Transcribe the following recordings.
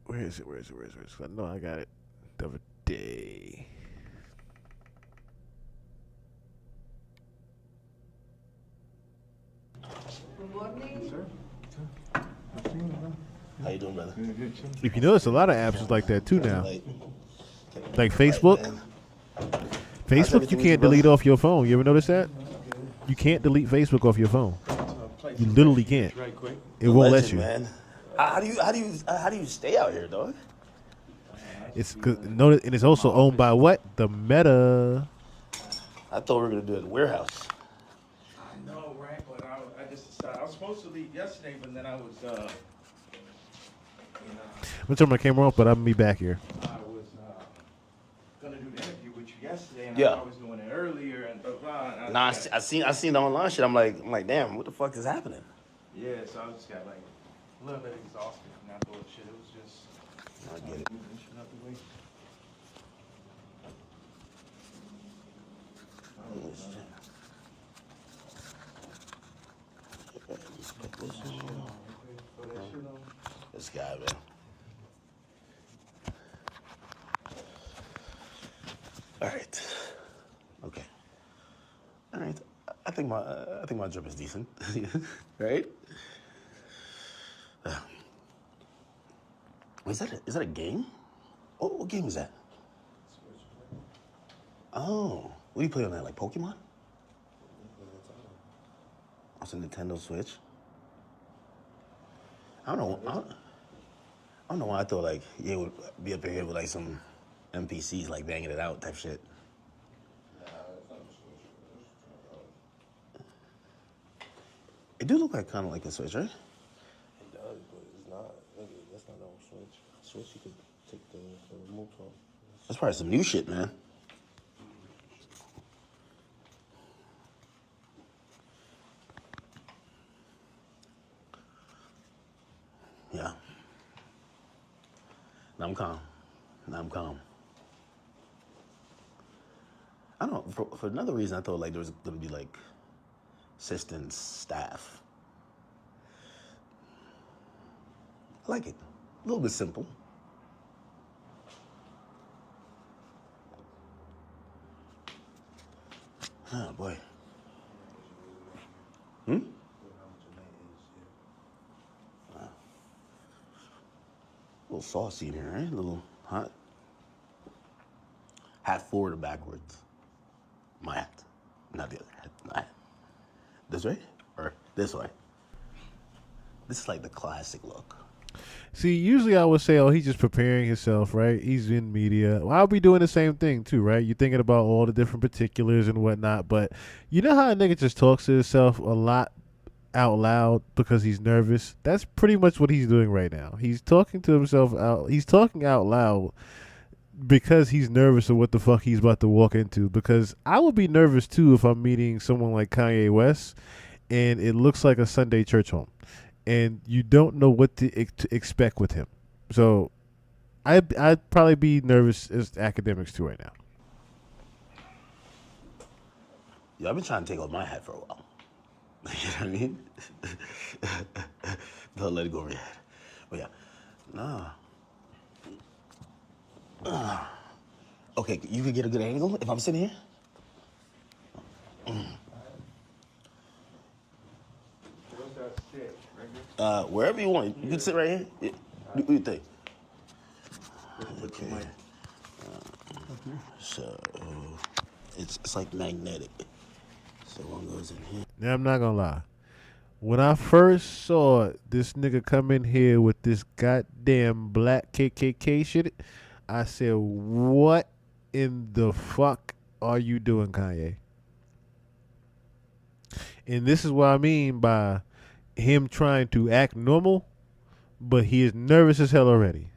Where is it? Where is it? Where is it? I know I got it the other day. Good morning. Yes, sir. How you doing, brother? If you notice, a lot of apps is like that too now. Like Right, Facebook. man. Facebook, you everything with you, can't brother? delete off your phone. You ever notice that? You can't delete Facebook off your phone. You literally can't. It won't let Legend, you. man. How do you stay out here, dog? It's notice, and it's also owned by what? The Meta. I thought we were gonna do it at the warehouse. I know, right? But I just decided I was supposed to leave yesterday, but then I was, I'm gonna turn my camera off, but I'm gonna be back here. I was gonna do the interview with you yesterday, and Yeah. I was doing it earlier, and blah blah. And Nah, I seen the online shit. I'm like, damn, what the fuck is happening? yeah, so I just got like a little bit exhausted from that bullshit. It was just I get it. moving shit out the way. This guy, man. All right. Okay. All right. I think my drip is decent, right? Is that a game? What game is that? Oh, what do you play on that? Like Pokemon? It's a Nintendo Switch. I don't know why I thought like you would be up in here with like some NPCs like banging it out type shit. It do look like kind of like a Switch, right? It does, but it's not. That's not no Switch. Switch, you could take the remote from. That's probably some new shit, man. Yeah. Now I'm calm. I don't know. For another reason, I thought like there was gonna be like assistants, staff. I like it. A little bit simple. Oh boy. A little saucy in here, right? A little hot. Hat forward or backwards? My hat, not the other hat. My hat. This way or this way? This is like the classic look. See, usually I would say, oh, he's just preparing himself, right? He's in media. Well, I'll be doing the same thing too, right? You're thinking about all the different particulars and whatnot, but you know how a nigga just talks to himself a lot out loud because he's nervous? That's pretty much what he's doing right now. He's talking to himself out. He's talking out loud because he's nervous of what the fuck he's about to walk into. Because I would be nervous too if I'm meeting someone like Kanye West and it looks like a Sunday church home and you don't know what to expect with him. So I'd probably be nervous as Akademiks too right now. Yeah, I've been trying to take off my hat for a while. You know what I mean? Don't let it go over your head. But yeah, nah. Okay, you could get a good angle if I'm sitting here? Where's that stick? Right here? Wherever you want. You can sit right here. Yeah. What do you think? Okay. So, it's like magnetic. So one goes in here. Now, I'm not going to lie. When I first saw this nigga come in here with this goddamn black KKK shit, I said, what in the fuck are you doing, Kanye? And this is what I mean by him trying to act normal, but he is nervous as hell already.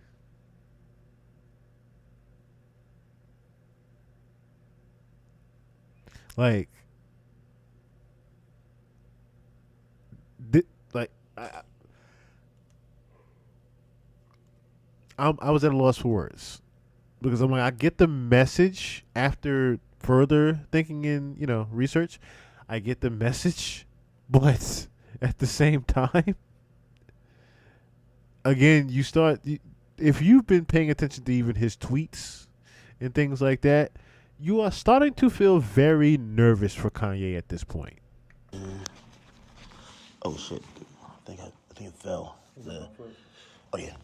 Like, I was at a loss for words because I'm like, I get the message after further thinking and research. I get the message, but at the same time, again, you start if you've been paying attention to even his tweets and things like that, you are starting to feel very nervous for Kanye at this point. Oh shit! I think it fell. Oh yeah.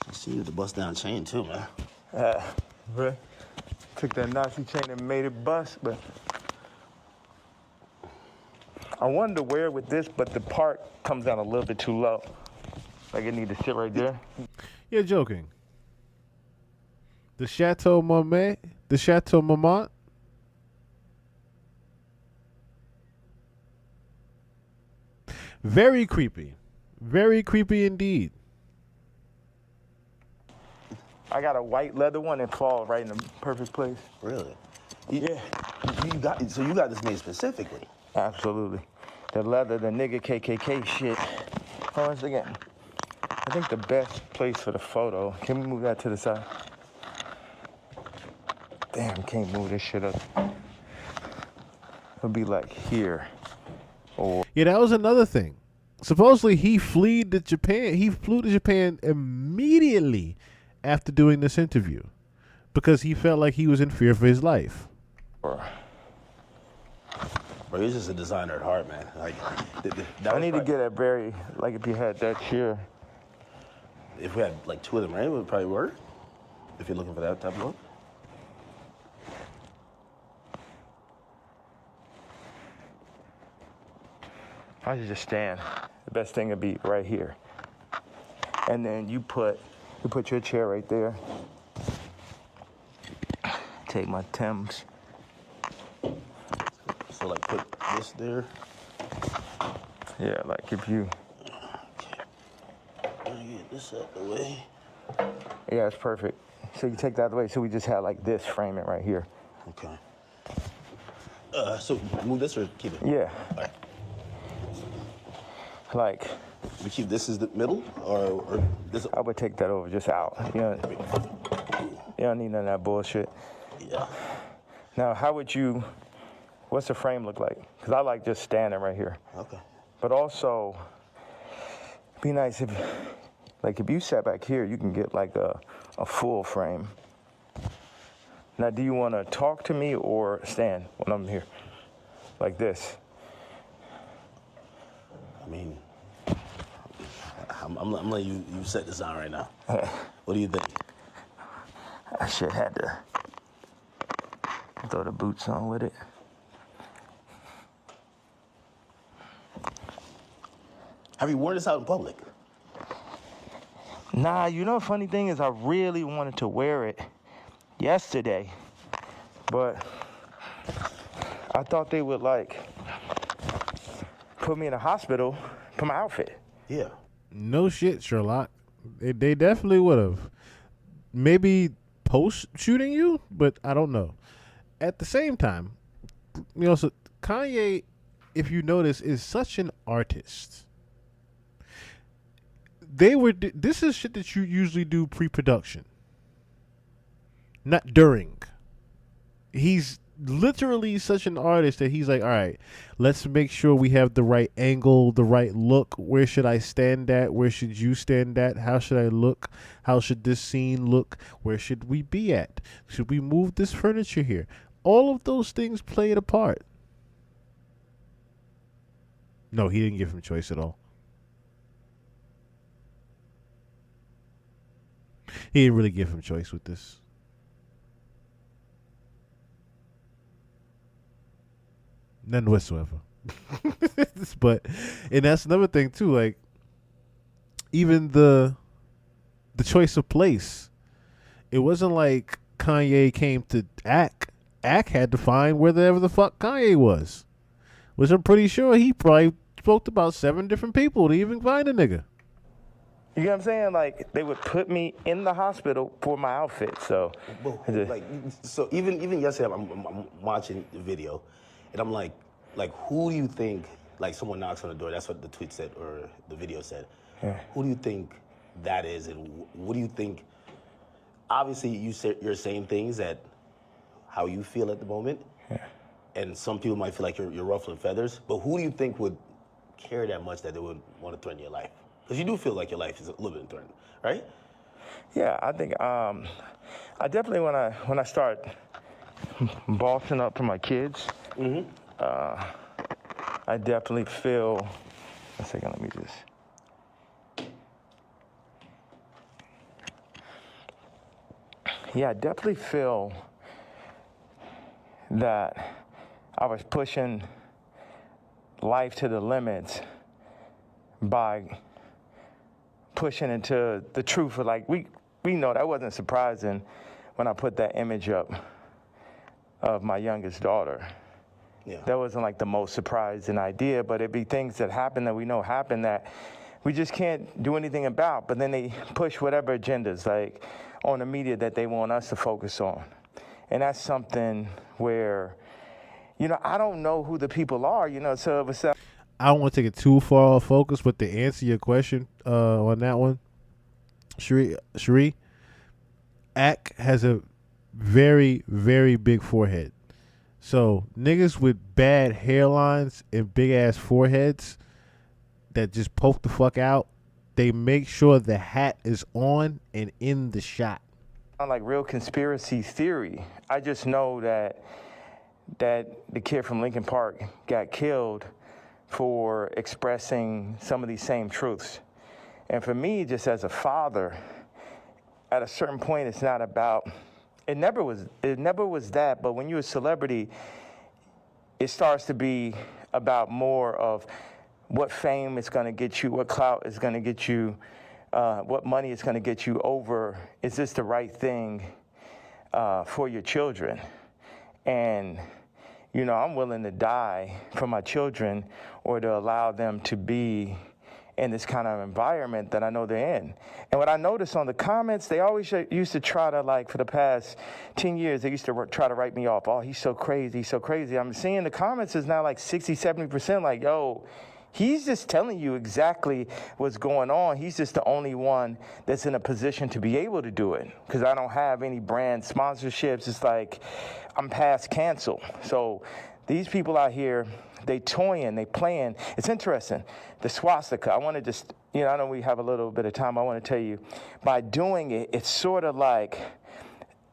I see you with the bust down chain too, man. Really? Took that Nazi chain and made it bust, but I wanted to wear it with this, but the part comes down a little bit too low. Like it need to sit right there. You're joking. The Chateau Marmont? The Chateau Marmont? Very creepy. Very creepy indeed. I got a white leather one that falls right in the perfect place. Really? Yeah. You got this made specifically. Absolutely. The leather, the nigga KKK shit. Hold on a second. I think the best place for the photo, can we move that to the side? Damn, can't move this shit up. It'll be like here. Or Yeah, that was another thing. Supposedly he fled to Japan. He flew to Japan immediately after doing this interview because he felt like he was in fear for his life. Bro, he's just a designer at heart, man. Like, I need to get a very, like if you had that chair. If we had like two of them, right, it would probably work. If you're looking for that type of look. I should just stand. The best thing would be right here. And then you put your chair right there. Take my Timbs. So like put this there. Yeah, like if you. Let me get this out the way. Yeah, it's perfect. So you take that out of the way. So we just had like this framing right here. Okay. So move this or keep it? Yeah. All right. Like. We keep this as the middle or this? I would take that over just out. You don't need none of that bullshit. Yeah. Now, what's the frame look like? Because I like just standing right here. Okay. But also, be nice if you sat back here, you can get like a full frame. Now, do you want to talk to me or stand when I'm here? Like this? I mean, I'm letting you set this down right now. What do you think? I should have to throw the boots on with it. Have you worn this out in public? Nah, the funny thing is I really wanted to wear it yesterday, but I thought they would put me in a hospital for my outfit. Yeah. No shit, Sherlock. They definitely would have. Maybe post shooting you, but I don't know. At the same time, so Kanye, if you notice, is such an artist. This is shit that you usually do pre-production, not during. He's literally such an artist that he's like, all right, let's make sure we have the right angle, the right look. Where should I stand at? Where should you stand at? How should I look? How should this scene look? Where should we be at? Should we move this furniture here? All of those things played a part. No, he didn't give him choice at all. He didn't really give him choice with this. None whatsoever. And that's another thing too. Like, even the choice of place, it wasn't like Kanye came to Ack. Ack had to find wherever the fuck Kanye was, which I'm pretty sure he probably spoke to about 7 different people to even find a nigga. You know what I'm saying? Like, they would put me in the hospital for my outfit, so. So even yesterday, I'm watching the video, and I'm like, who do you think, like, someone knocks on the door, that's what the tweet said, or the video said. Yeah. Who do you think that is, and what do you think, obviously you're saying things that, how you feel at the moment, yeah. And some people might feel like you're ruffling feathers, but who do you think would care that much that they would want to threaten your life? Because you do feel like your life is a little bit threatened, right? Yeah, I think I definitely when I start bossing up for my kids, I definitely feel. One second, let me just. Yeah, I definitely feel that I was pushing life to the limits by pushing into the truth of, like, we know that wasn't surprising when I put that image up of my youngest daughter. Yeah. That wasn't like the most surprising idea, but it'd be things that happen that we know happen that we just can't do anything about. But then they push whatever agendas, like on the media, that they want us to focus on. And that's something where, you know, I don't know who the people are, you know, so it was. I don't want to take it too far off focus, but to answer your question on that one, Sheree, Ak has a very, very big forehead. So niggas with bad hairlines and big ass foreheads that just poke the fuck out, they make sure the hat is on and in the shot. Like real conspiracy theory. I just know that the kid from Lincoln Park got killed for expressing some of these same truths. And for me, just as a father, at a certain point, it's not about. It never was that, but when you're a celebrity, it starts to be about more of what fame is going to get you, what clout is going to get you, what money is going to get you over, is this the right thing for your children? And, you know, I'm willing to die for my children or to allow them to be in this kind of environment that I know they're in. And what I noticed on the comments, they always used to try to, like, for the past 10 years, they used to try to write me off. Oh, he's so crazy, he's so crazy. I'm seeing the comments is now like 60, 70% like, yo, he's just telling you exactly what's going on. He's just the only one that's in a position to be able to do it, because I don't have any brand sponsorships. It's like I'm past cancel. So these people out here, they toying, they playing. It's interesting. The swastika, I want to just, you know, I know we have a little bit of time. I want to tell you, by doing it, it's sort of like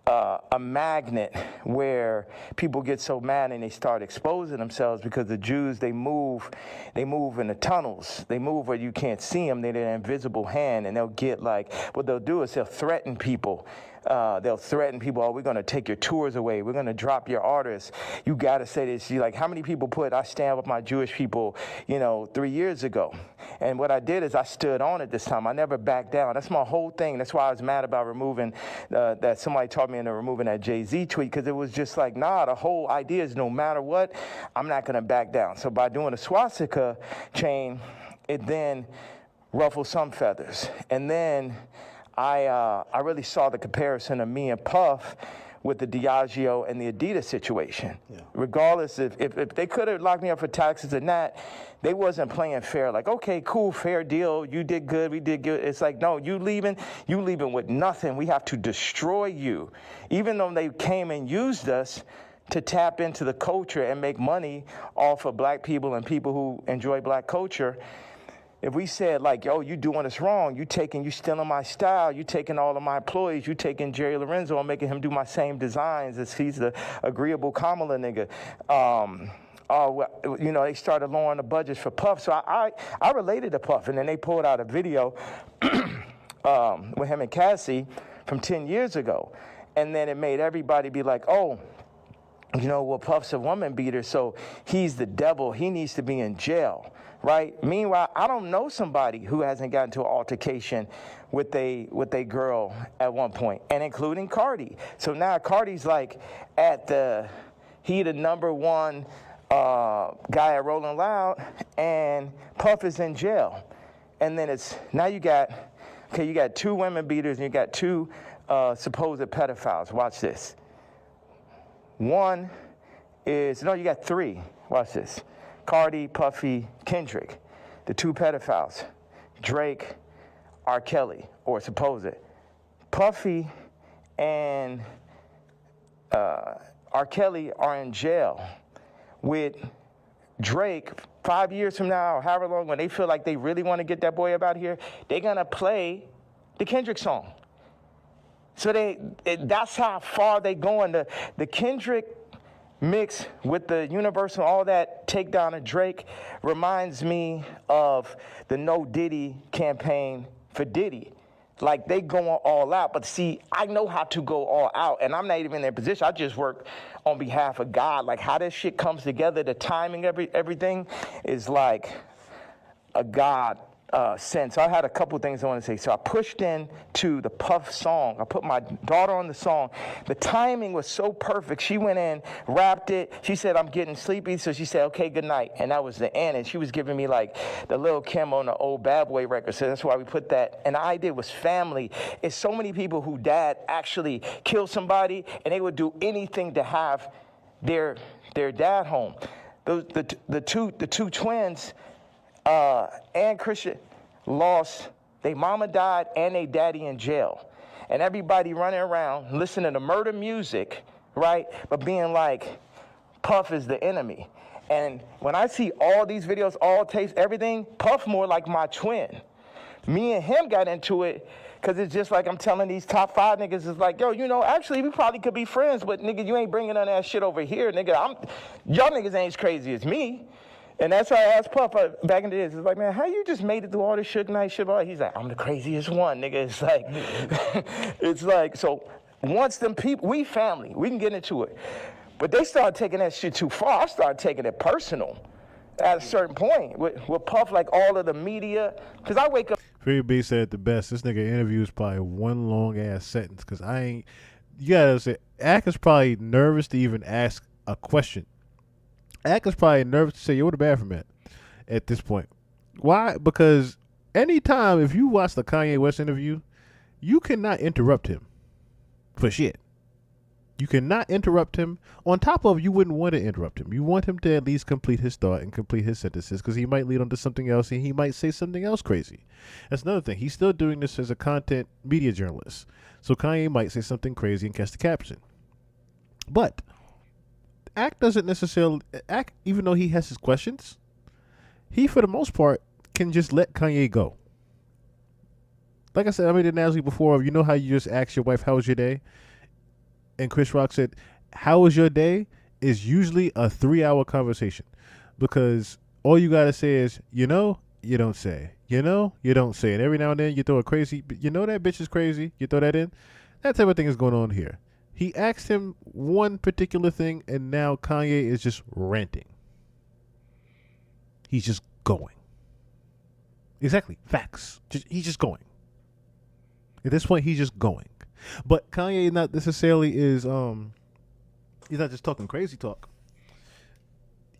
a magnet where people get so mad and they start exposing themselves, because the Jews, they move in the tunnels. They move where you can't see them. They're an invisible hand, and they'll get, like, what they'll do is they'll threaten people. They'll threaten people, oh, we're going to take your tours away. We're going to drop your artists. You got to say this. Like, how many people put, I stand with my Jewish people, you know, 3 years ago? And what I did is I stood on it this time. I never backed down. That's my whole thing. That's why I was mad about removing, that somebody taught me into removing that Jay-Z tweet, because it was just like, nah, the whole idea is no matter what, I'm not going to back down. So by doing a swastika chain, it then ruffled some feathers. And then I really saw the comparison of me and Puff with the Diageo and the Adidas situation. Yeah. Regardless if they could have locked me up for taxes and that, they wasn't playing fair. Like, okay, cool, fair deal. You did good, we did good. It's like, no, you leaving with nothing. We have to destroy you. Even though they came and used us to tap into the culture and make money off of black people and people who enjoy black culture. If we said, like, yo, you doing this wrong, you stealing my style, you taking all of my employees, you taking Jerry Lorenzo and making him do my same designs as he's the agreeable Kamala nigga. You know, they started lowering the budgets for Puff. So I related to Puff, and then they pulled out a video with him and Cassie from 10 years ago. And then it made everybody be like, oh, you know, well, Puff's a woman beater, so he's the devil. He needs to be in jail. Right? Meanwhile, I don't know somebody who hasn't gotten to an altercation with a girl at one point, and including Cardi. So now Cardi's like he the number one guy at Rolling Loud, and Puff is in jail. And then you got two women beaters and you got two supposed pedophiles. Watch this. You got three. Watch this. Cardi, Puffy, Kendrick, the two pedophiles, Drake, R. Kelly, or supposed. Puffy and R. Kelly are in jail with Drake 5 years from now, or however long, when they feel like they really want to get that boy up out here, they're going to play the Kendrick song. So that's how far they going. The Kendrick mix with the Universal, all that takedown of Drake reminds me of the No Diddy campaign for Diddy. Like, they going all out. But see, I know how to go all out, and I'm not even in their position. I just work on behalf of God. Like, how this shit comes together, the timing, everything is like a God sense. I had a couple things I want to say. So I pushed into the Puff song. I put my daughter on the song. The timing was so perfect. She went in, rapped it. She said, I'm getting sleepy. So she said, okay, good night. And that was the end. And she was giving me like the Lil Kim on the old Bad Boy record. So that's why we put that. And the idea was family. It's so many people who dad actually killed somebody, and they would do anything to have their dad home. The two twins, and Christian lost, their mama died and their daddy in jail. And everybody running around listening to murder music, right? But being like, Puff is the enemy. And when I see all these videos, all tapes, everything, Puff more like my twin. Me and him got into it because it's just like I'm telling these top 5 niggas, it's like, yo, you know, actually we probably could be friends, but nigga, you ain't bringing none of that shit over here, nigga. Y'all niggas ain't as crazy as me. And that's why I asked Puff back in the days. It's like, man, how you just made it through all this Suge Knight shit? He's like, I'm the craziest one, nigga. It's like, it's like, so once them people, we family, we can get into it. But they started taking that shit too far. I started taking it personal at a certain point with Puff, like all of the media. Because I wake up. Free B said it the best. This nigga interviews probably one long ass sentence. Because you gotta say, Ak is probably nervous to even ask a question. Ak is probably nervous to say, yo, where the bathroom at this point. Why? Because anytime, if you watch the Kanye West interview, you cannot interrupt him for shit. You cannot interrupt him. On top of, you wouldn't want to interrupt him. You want him to at least complete his thought and complete his sentences, because he might lead on to something else and he might say something else crazy. That's another thing. He's still doing this as a content media journalist. So Kanye might say something crazy and catch the caption. But Ak doesn't necessarily, even though he has his questions, he, for the most part, can just let Kanye go. Like I said, I made an analogy before of, you know how you just ask your wife, how was your day? And Chris Rock said, how was your day? Is usually a 3-hour conversation. Because all you got to say is, you know, you don't say. You know, you don't say. And every now and then you throw a crazy, you know that bitch is crazy? You throw that in? That type of thing is going on here. He asked him one particular thing, and now Kanye is just ranting. He's just going. Exactly. Facts. He's just going. At this point, he's just going. But Kanye not necessarily is, he's not just talking crazy talk.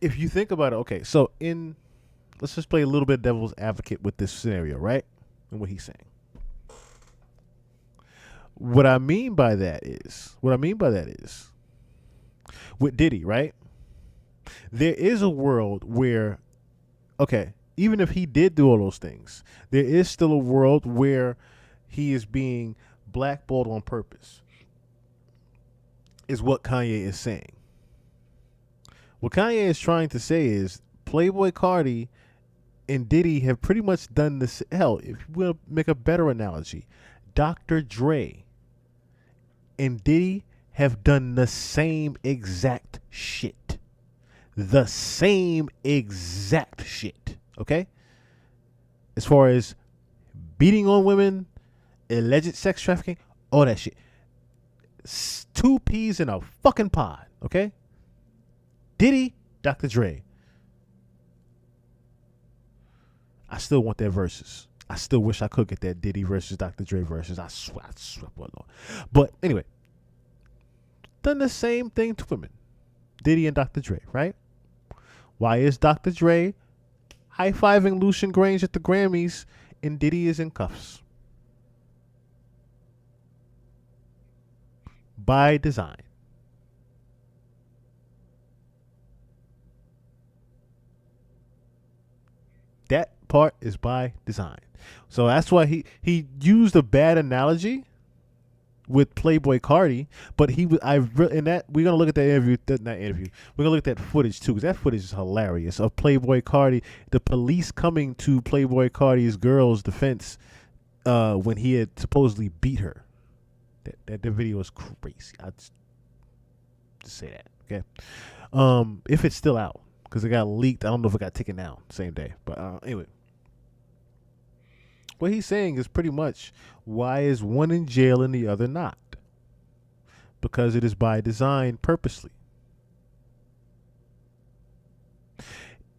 If you think about it, okay, so let's just play a little bit devil's advocate with this scenario, right? And what he's saying. What I mean by that is, with Diddy, right? There is a world where, okay, even if he did do all those things, there is still a world where he is being blackballed on purpose, is what Kanye is saying. What Kanye is trying to say is Playboi Carti and Diddy have pretty much done this. Hell, if you will make a better analogy, Dr. Dre and Diddy have done the same exact shit. The same exact shit. Okay? As far as beating on women, alleged sex trafficking, all that shit. 2 peas in a fucking pod. Okay? Diddy, Dr. Dre. I still want their verses. I still wish I could get that Diddy versus Dr. Dre versus. I swear, boy, Lord. But anyway, done the same thing to women. Diddy and Dr. Dre, right? Why is Dr. Dre high-fiving Lucian Grange at the Grammys and Diddy is in cuffs? By design. That part is by design. So that's why he used a bad analogy with Playboi Carti, but he was in that we're gonna look at that interview, not interview. We're gonna look at that footage too, because that footage is hilarious of Playboi Carti, the police coming to Playboi Carti's girl's defense when he had supposedly beat her. That video is crazy. I just say that, okay? If it's still out, because it got leaked. I don't know if it got taken down same day, but anyway. What he's saying is pretty much, why is one in jail and the other not? Because it is by design, purposely.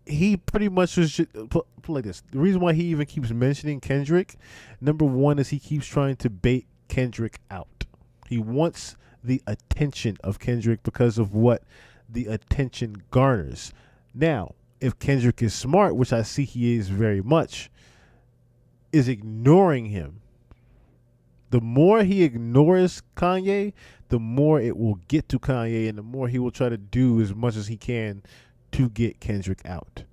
He pretty much was just, put like this. The reason why he even keeps mentioning Kendrick, number one, is he keeps trying to bait Kendrick out. He wants the attention of Kendrick because of what the attention garners. Now, if Kendrick is smart, which I see he is very much, is ignoring him. The more he ignores Kanye, the more it will get to Kanye, and the more he will try to do as much as he can to get Kendrick out.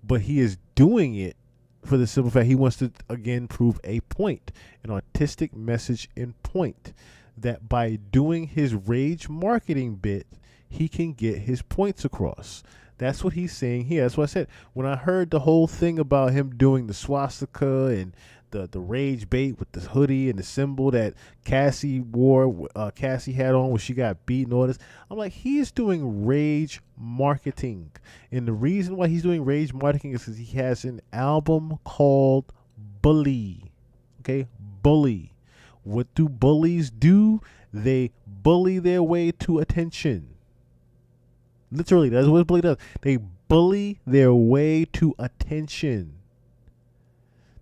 But he is doing it for the simple fact he wants to, again, prove a point, an artistic message and point, that by doing his rage marketing bit, he can get his points across. That's what he's saying here. That's what I said. When I heard the whole thing about him doing the swastika and the rage bait with the hoodie and the symbol that Cassie wore, Cassie had on when she got beat and all this, I'm like, he is doing rage marketing. And the reason why he's doing rage marketing is because he has an album called Bully. Okay? Bully. What do bullies do? They bully their way to attention. Literally, that's what a bully does. They bully their way to attention.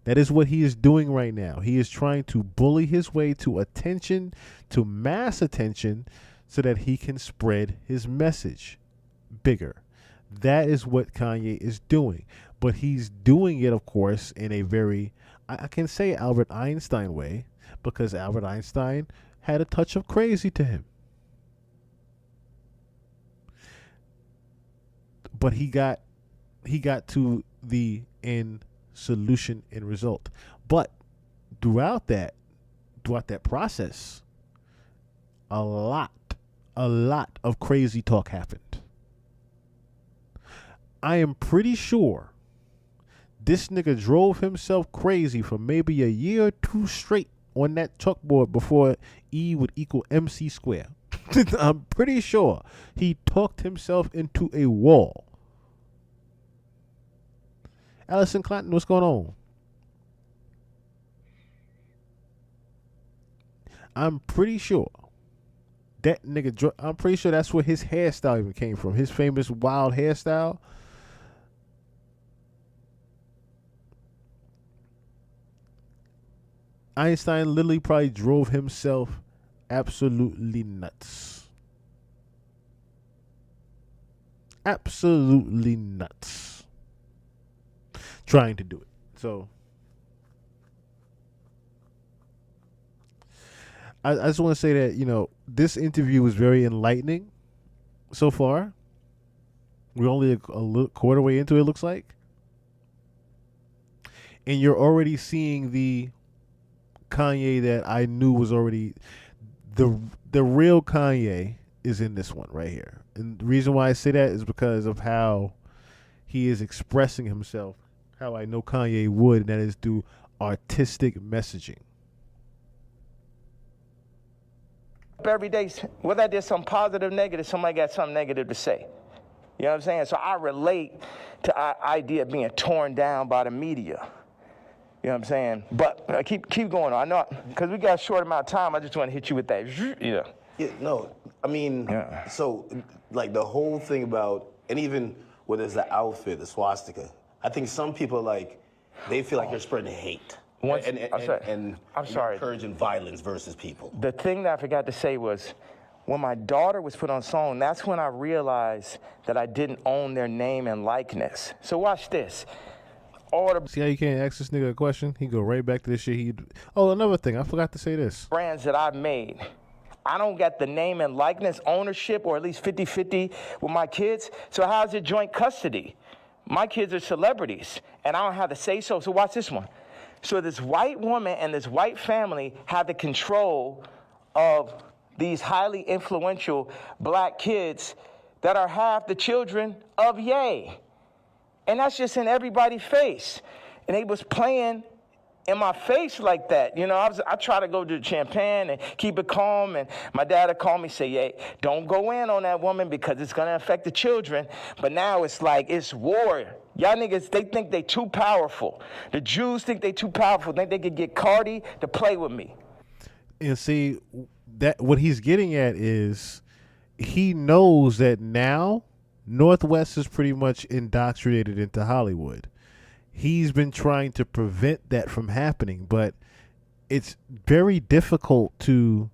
That is what he is doing right now. He is trying to bully his way to attention, to mass attention, so that he can spread his message bigger. That is what Kanye is doing. But he's doing it, of course, in a very, I can say Albert Einstein way, because Albert Einstein had a touch of crazy to him. But he got to the end solution and result. But throughout that process, a lot of crazy talk happened. I am pretty sure this nigga drove himself crazy for maybe a year or two straight on that chalkboard before E would equal MC square. I'm pretty sure he talked himself into a wall. Allison Clanton, what's going on? I'm pretty sure that nigga, I'm pretty sure that's where his hairstyle even came from. His famous wild hairstyle. Einstein literally probably drove himself absolutely nuts. Absolutely nuts. Trying to do it. So I just want to say that, you know, this interview was very enlightening so far. We're only a little quarter way into it, looks like. And you're already seeing the Kanye that I knew was already the real Kanye is in this one right here. And the reason why I say that is because of how he is expressing himself, how I know Kanye would, and that is through artistic messaging. Every day, whether I did something positive, negative, somebody got something negative to say. You know what I'm saying? So I relate to the idea of being torn down by the media. You know what I'm saying? But keep going on. I know, because we got a short amount of time, I just want to hit you with that. Yeah. Yeah, no, I mean, so, like, the whole thing about, and even whether it's the outfit, the swastika, I think some people, like, they feel like you're spreading hate. And encouraging violence versus people. The thing that I forgot to say was, when my daughter was put on song, that's when I realized that I didn't own their name and likeness. So watch this. See how you can't ask this nigga a question? He go right back to this shit. Another thing, I forgot to say this. Brands that I've made, I don't get the name and likeness ownership, or at least 50-50 with my kids. So how's it joint custody? My kids are celebrities, and I don't have to say so. So watch this one. So this white woman and this white family have the control of these highly influential black kids that are half the children of Ye. And that's just in everybody's face. And they was playing in my face like that. You know, I try to go to champagne and keep it calm, and my dad would call me and say, "Hey, don't go in on that woman because it's gonna affect the children." But now it's like, it's war. Y'all niggas, they think they too powerful. The Jews think they too powerful, think they could get Carti to play with me. And see, that what he's getting at is he knows that now Northwest is pretty much indoctrinated into Hollywood. He's been trying to prevent that from happening, but it's very difficult to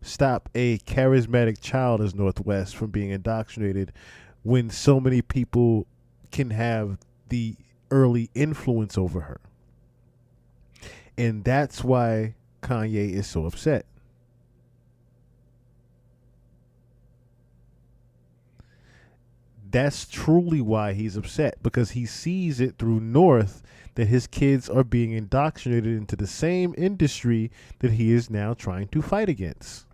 stop a charismatic child as Northwest from being indoctrinated when so many people can have the early influence over her. And that's why Kanye is so upset. That's truly why he's upset, because he sees it through North that his kids are being indoctrinated into the same industry that he is now trying to fight against.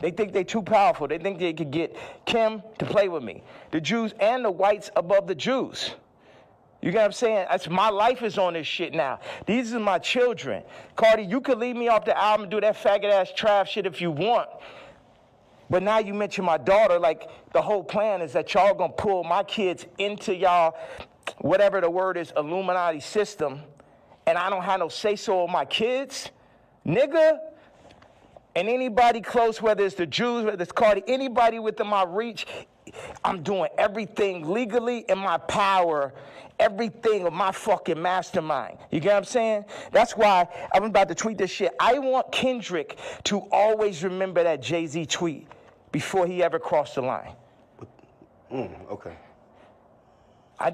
They think they're too powerful. They think they could get Kim to play with me. The Jews and the whites above the Jews. You get what I'm saying? My life is on this shit now. These are my children. Carti, you could leave me off the album and do that faggot-ass trap shit if you want. But now you mention my daughter, like the whole plan is that y'all gonna pull my kids into y'all, whatever the word is, Illuminati system, and I don't have no say-so on my kids? Nigga? And anybody close, whether it's the Jews, whether it's Carti, anybody within my reach, I'm doing everything legally in my power, everything of my fucking mastermind. You get what I'm saying? That's why I'm about to tweet this shit. I want Kendrick to always remember that Jay-Z tweet before he ever crossed the line. Okay.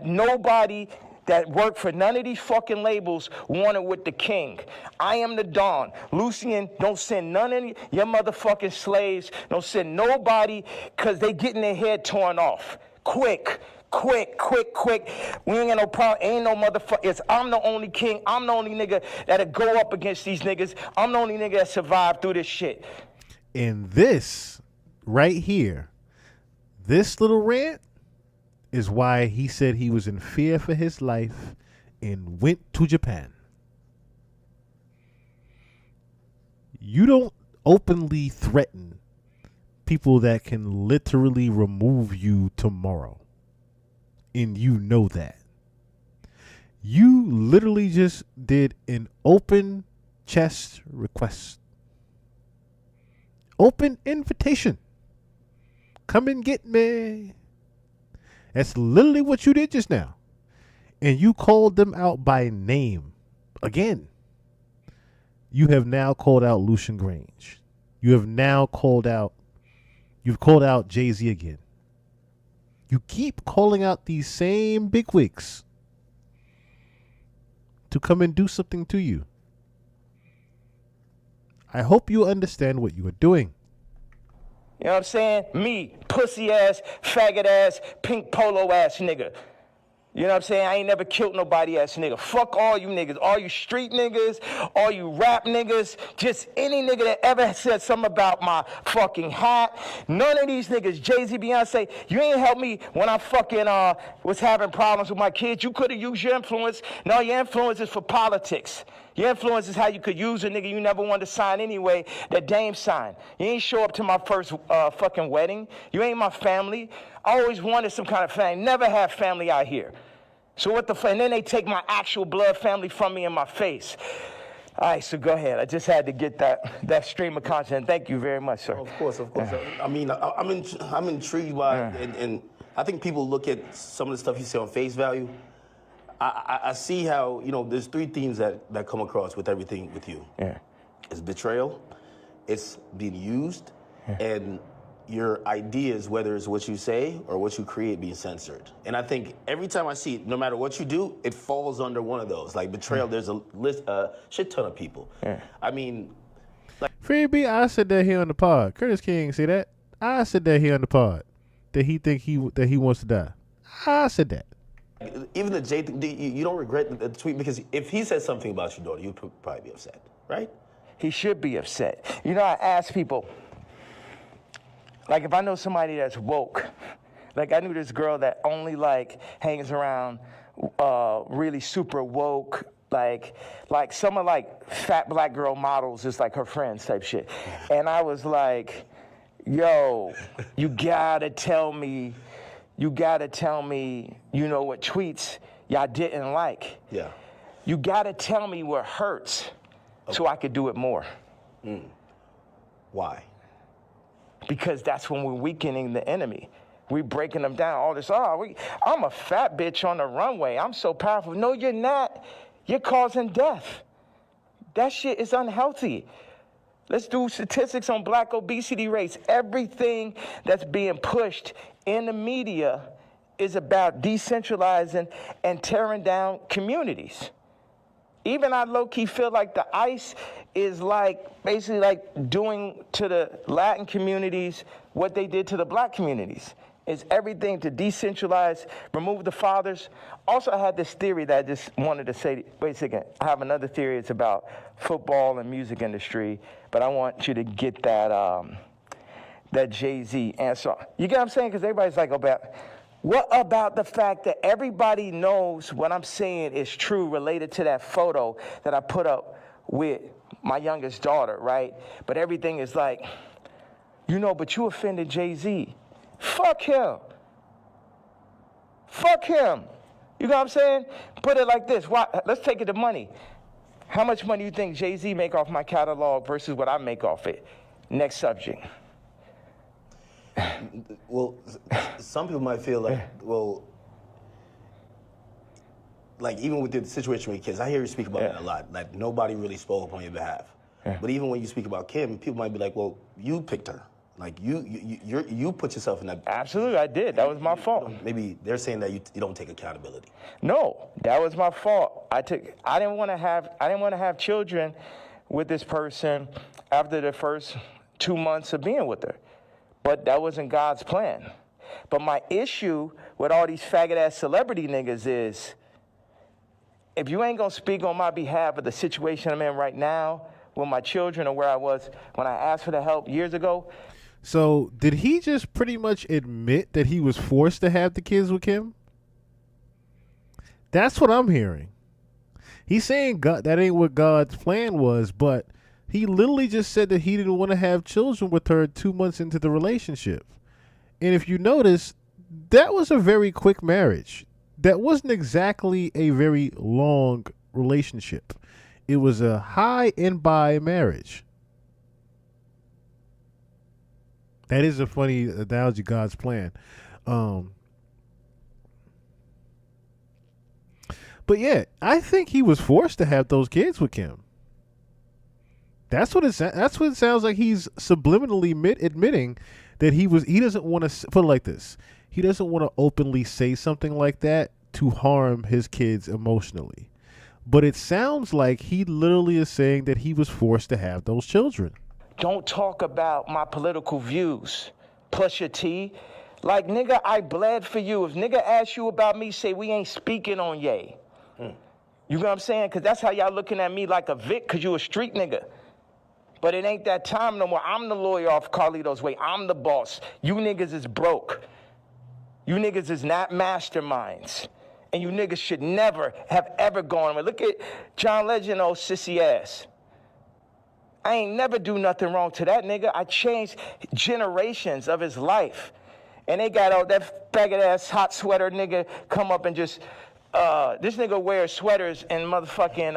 Nobody that worked for none of these fucking labels wanted with the king. I am the Don. Lucian, don't send none of your motherfucking slaves. Don't send nobody, because they getting their head torn off. Quick. We ain't got no problem. Ain't no motherfucker. I'm the only king. I'm the only nigga that'll go up against these niggas. I'm the only nigga that survived through this shit. And this right here, this little rant is why he said he was in fear for his life and went to Japan. You don't openly threaten people that can literally remove you tomorrow. And you know that. You literally just did an open chest request. Open invitation. Come and get me. That's literally what you did just now. And you called them out by name. Again. You have now called out Lucian Grange. You have now called out Jay-Z again. You keep calling out these same bigwigs to come and do something to you. I hope you understand what you are doing. You know what I'm saying? Me, pussy ass, faggot ass, pink polo ass nigga. You know what I'm saying? I ain't never killed nobody ass nigga. Fuck all you niggas. All you street niggas, all you rap niggas, just any nigga that ever said something about my fucking hat. None of these niggas, Jay-Z, Beyoncé, you ain't helped me when I fucking was having problems with my kids. You could have used your influence. No, your influence is for politics. Your influence is how you could use a nigga you never wanted to sign anyway, that Dame signed. You ain't show up to my first fucking wedding. You ain't my family. I always wanted some kind of family. Never have family out here. So what the fuck? And then they take my actual blood family from me in my face. All right, so go ahead. I just had to get that stream of content. Thank you very much, sir. Of course. I mean, I'm intrigued by, and I think people look at some of the stuff you say on face value. I see how, you know, there's three themes that come across with everything with you. Yeah. It's betrayal, it's being used, and your ideas, whether it's what you say or what you create, being censored. And I think every time I see it, no matter what you do, it falls under one of those. Like betrayal, there's a shit ton of people. Yeah. I mean, like Freebie, I said that here on the pod. Curtis King say that. I said that here on the pod. That he think that he wants to die. I said that. even the J, you don't regret the tweet, because if he said something about your daughter, you'd probably be upset, right? he should be upset. You know, I ask people, like if I know somebody that's woke, like I knew this girl that only like hangs around really super woke, like some of like fat black girl models is like her friends type shit. And I was like, yo, you gotta tell me, you know what tweets y'all didn't like. Yeah. You gotta tell me what hurts so I could do it more. Why? Because that's when we're weakening the enemy. We breaking them down. All this, I'm a fat bitch on the runway. I'm so powerful. No, you're not. You're causing death. That shit is unhealthy. Let's do statistics on black obesity rates. Everything that's being pushed in the media is about decentralizing and tearing down communities. Even I low-key feel like the ICE is like basically like doing to the Latin communities what they did to the black communities. It's everything to decentralize, remove the fathers. Also, I had this theory that I just wanted to say, wait a second, I have another theory. It's about football and music industry, but I want you to get that that Jay-Z answer. You get what I'm saying? Because everybody's like, what about the fact that everybody knows what I'm saying is true related to that photo that I put up with my youngest daughter, right? But everything is like, but you offended Jay-Z. Fuck him. Fuck him. You know what I'm saying? Put it like this. Let's take it to money. How much money do you think Jay-Z make off my catalog versus what I make off it? Next subject. Well, some people might feel like, like even with the situation with kids, I hear you speak about that a lot. Like nobody really spoke up on your behalf. Yeah. But even when you speak about Kim, people might be like, well, you picked her. Like you put yourself in that. Absolutely, I did. That was my fault. Maybe they're saying that you don't take accountability. No, that was my fault. I didn't want to have children with this person after the first 2 months of being with her. But that wasn't God's plan. But my issue with all these faggot-ass celebrity niggas is, if you ain't gonna speak on my behalf of the situation I'm in right now with my children or where I was when I asked for the help years ago. So did he just pretty much admit that he was forced to have the kids with Kim? That's what I'm hearing. He's saying God, that ain't what God's plan was, but he literally just said that he didn't want to have children with her 2 months into the relationship. And if you notice, that was a very quick marriage. That wasn't exactly a very long relationship. It was a high and by marriage. That is a funny analogy, God's plan. But yeah, I think he was forced to have those kids with Kim. That's what it sounds like. He's subliminally admitting that he doesn't want to put it like this. He doesn't want to openly say something like that to harm his kids emotionally. But it sounds like he literally is saying that he was forced to have those children. Don't talk about my political views. Plus your T. Like, nigga, I bled for you. If nigga asks you about me, say we ain't speaking on Ye. You know what I'm saying? Because that's how y'all looking at me like a Vic, because you a street nigga. But it ain't that time no more. I'm the lawyer off Carlito's way. I'm the boss. You niggas is broke. You niggas is not masterminds. And you niggas should never have ever gone. Look at John Legend, old sissy ass. I ain't never do nothing wrong to that nigga. I changed generations of his life. And they got all that faggot ass hot sweater nigga come up and just, this nigga wears sweaters in motherfucking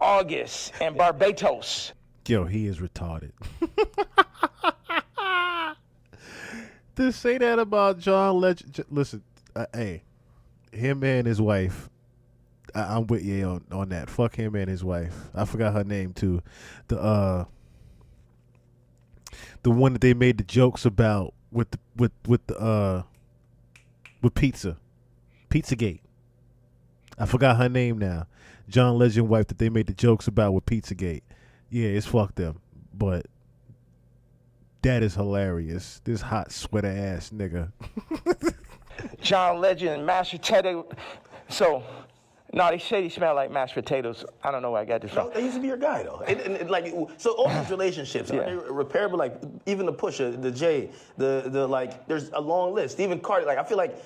August and Barbados. Yo, he is retarded. To say that about John Legend, listen, hey, him and his wife, I'm with you on that. Fuck him and his wife. I forgot her name too. The one that they made the jokes about with Pizzagate. I forgot her name now. John Legend wife that they made the jokes about with Pizzagate. Yeah, it's fucked them, but that is hilarious. This hot sweater ass nigga. John Legend, Master Teddy. So No, they say he smelled like mashed potatoes. I don't know where I got this from. No, that used to be your guy though. And like, so all these relationships, are they repairable? Like even the Pusha, the Jay, the like, there's a long list. Even Cardi, like I feel like,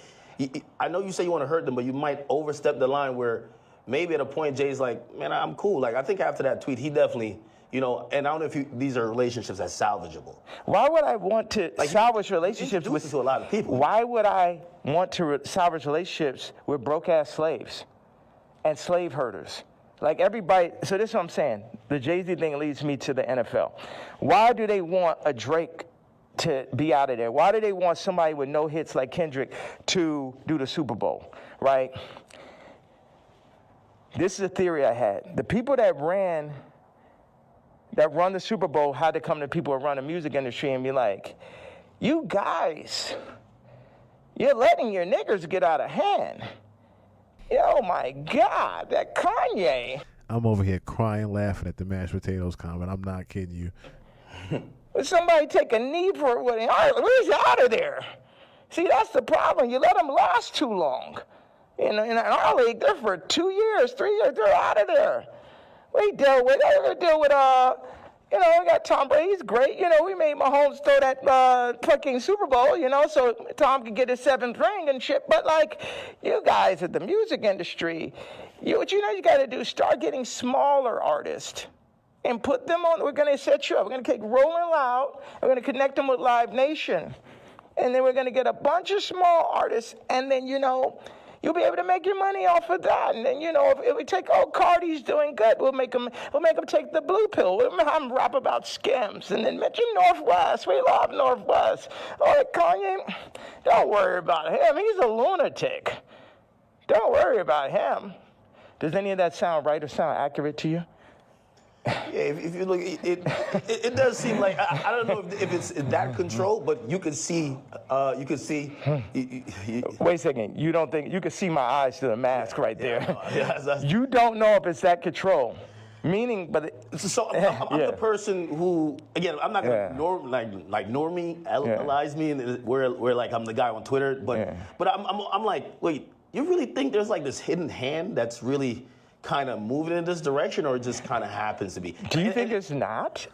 I know you say you want to hurt them, but you might overstep the line where maybe at a point Jay's like, man, I'm cool. Like I think after that tweet, he definitely, you know, and I don't know if these are relationships that's salvageable. Why would I want to salvage relationships with to a lot of people? Why would I want to salvage relationships with broke-ass slaves and slave herders? Like everybody, so this is what I'm saying. The Jay-Z thing leads me to the NFL. Why do they want a Drake to be out of there? Why do they want somebody with no hits like Kendrick to do the Super Bowl, right? This is a theory I had. The people that run the Super Bowl had to come to people who run the music industry and be like, you guys, you're letting your niggers get out of hand. Oh my God, that Kanye. I'm over here crying, laughing at the mashed potatoes comment. I'm not kidding you. Somebody take a knee for it with him. Where's he out of there? See, that's the problem. You let them last too long. In our league, they're for 2 years, 3 years, they're out of there. We deal with we got Tom Brady. He's great. We made Mahomes throw that fucking Super Bowl, so Tom could get his 7th ring and shit. But, like, you guys at the music industry, you got to do, start getting smaller artists and put them on. We're going to set you up. We're going to take Rolling Loud. We're going to connect them with Live Nation. And then we're going to get a bunch of small artists. And then, you'll be able to make your money off of that. And then, if we take, Cardi's doing good, we'll make them take the blue pill. We'll have them rap about Skims. And then mention Northwest. We love Northwest. Kanye, don't worry about him. He's a lunatic. Don't worry about him. Does any of that sound right or sound accurate to you? Yeah, if you look, it does seem like, I don't know if it's that control, but you could see. Wait a second. You don't think you can see my eyes through the mask right there? Yeah, you don't know if it's that control. Meaning, but so I'm the person who, again, I'm not gonna normalize me, and where like I'm the guy on Twitter, but I'm like, wait, you really think there's like this hidden hand that's really kind of moving in this direction, or it just kind of happens to be? Do you think it's not?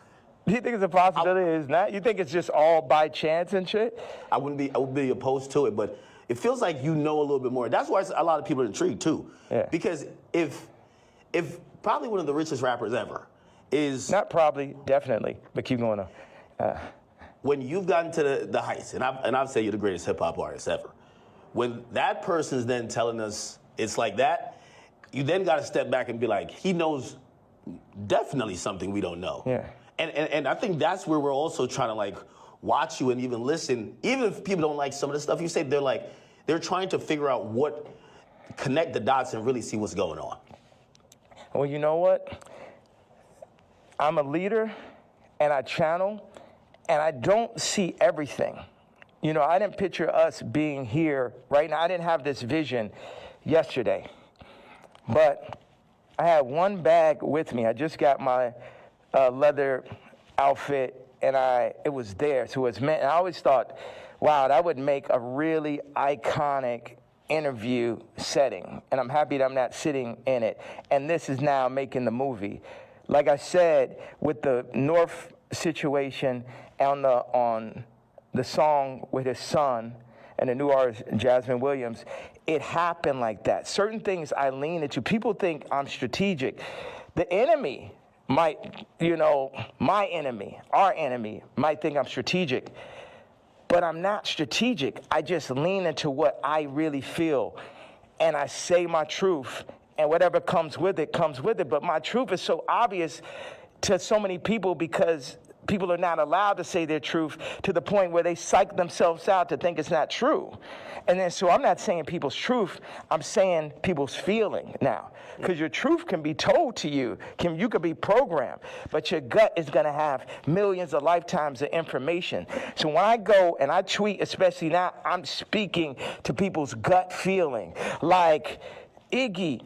Do you think it's a possibility it's not? You think it's just all by chance and shit? I would be opposed to it, but it feels like a little bit more. That's why a lot of people are intrigued too. Yeah. Because if probably one of the richest rappers ever is not probably, definitely, but keep going on. When you've gotten to the heights, and I'd say you're the greatest hip hop artist ever. When that person's then telling us it's like that, you then got to step back and be like, he knows definitely something we don't know. Yeah. And I think that's where we're also trying to like watch you and even listen. Even if people don't like some of the stuff you say, they're trying to figure out connect the dots and really see what's going on. Well, you know what? I'm a leader and I channel and I don't see everything. I didn't picture us being here right now. I didn't have this vision yesterday. But I had one bag with me. I just got my leather outfit, and it was there. So it was meant. And I always thought, wow, that would make a really iconic interview setting. And I'm happy that I'm not sitting in it. And this is now making the movie. Like I said, with the North situation on the song with his son, and the new artist, Jasmine Williams, it happened like that. Certain things I lean into. People think I'm strategic. The enemy might, my enemy, our enemy, might think I'm strategic. But I'm not strategic. I just lean into what I really feel. And I say my truth. And whatever comes with it, comes with it. But my truth is so obvious to so many people because people are not allowed to say their truth to the point where they psych themselves out to think it's not true. And then, so I'm not saying people's truth, I'm saying people's feeling now. Because your truth can be told to you, you could be programmed, but your gut is gonna have millions of lifetimes of information. So when I go and I tweet, especially now, I'm speaking to people's gut feeling. Like, Iggy,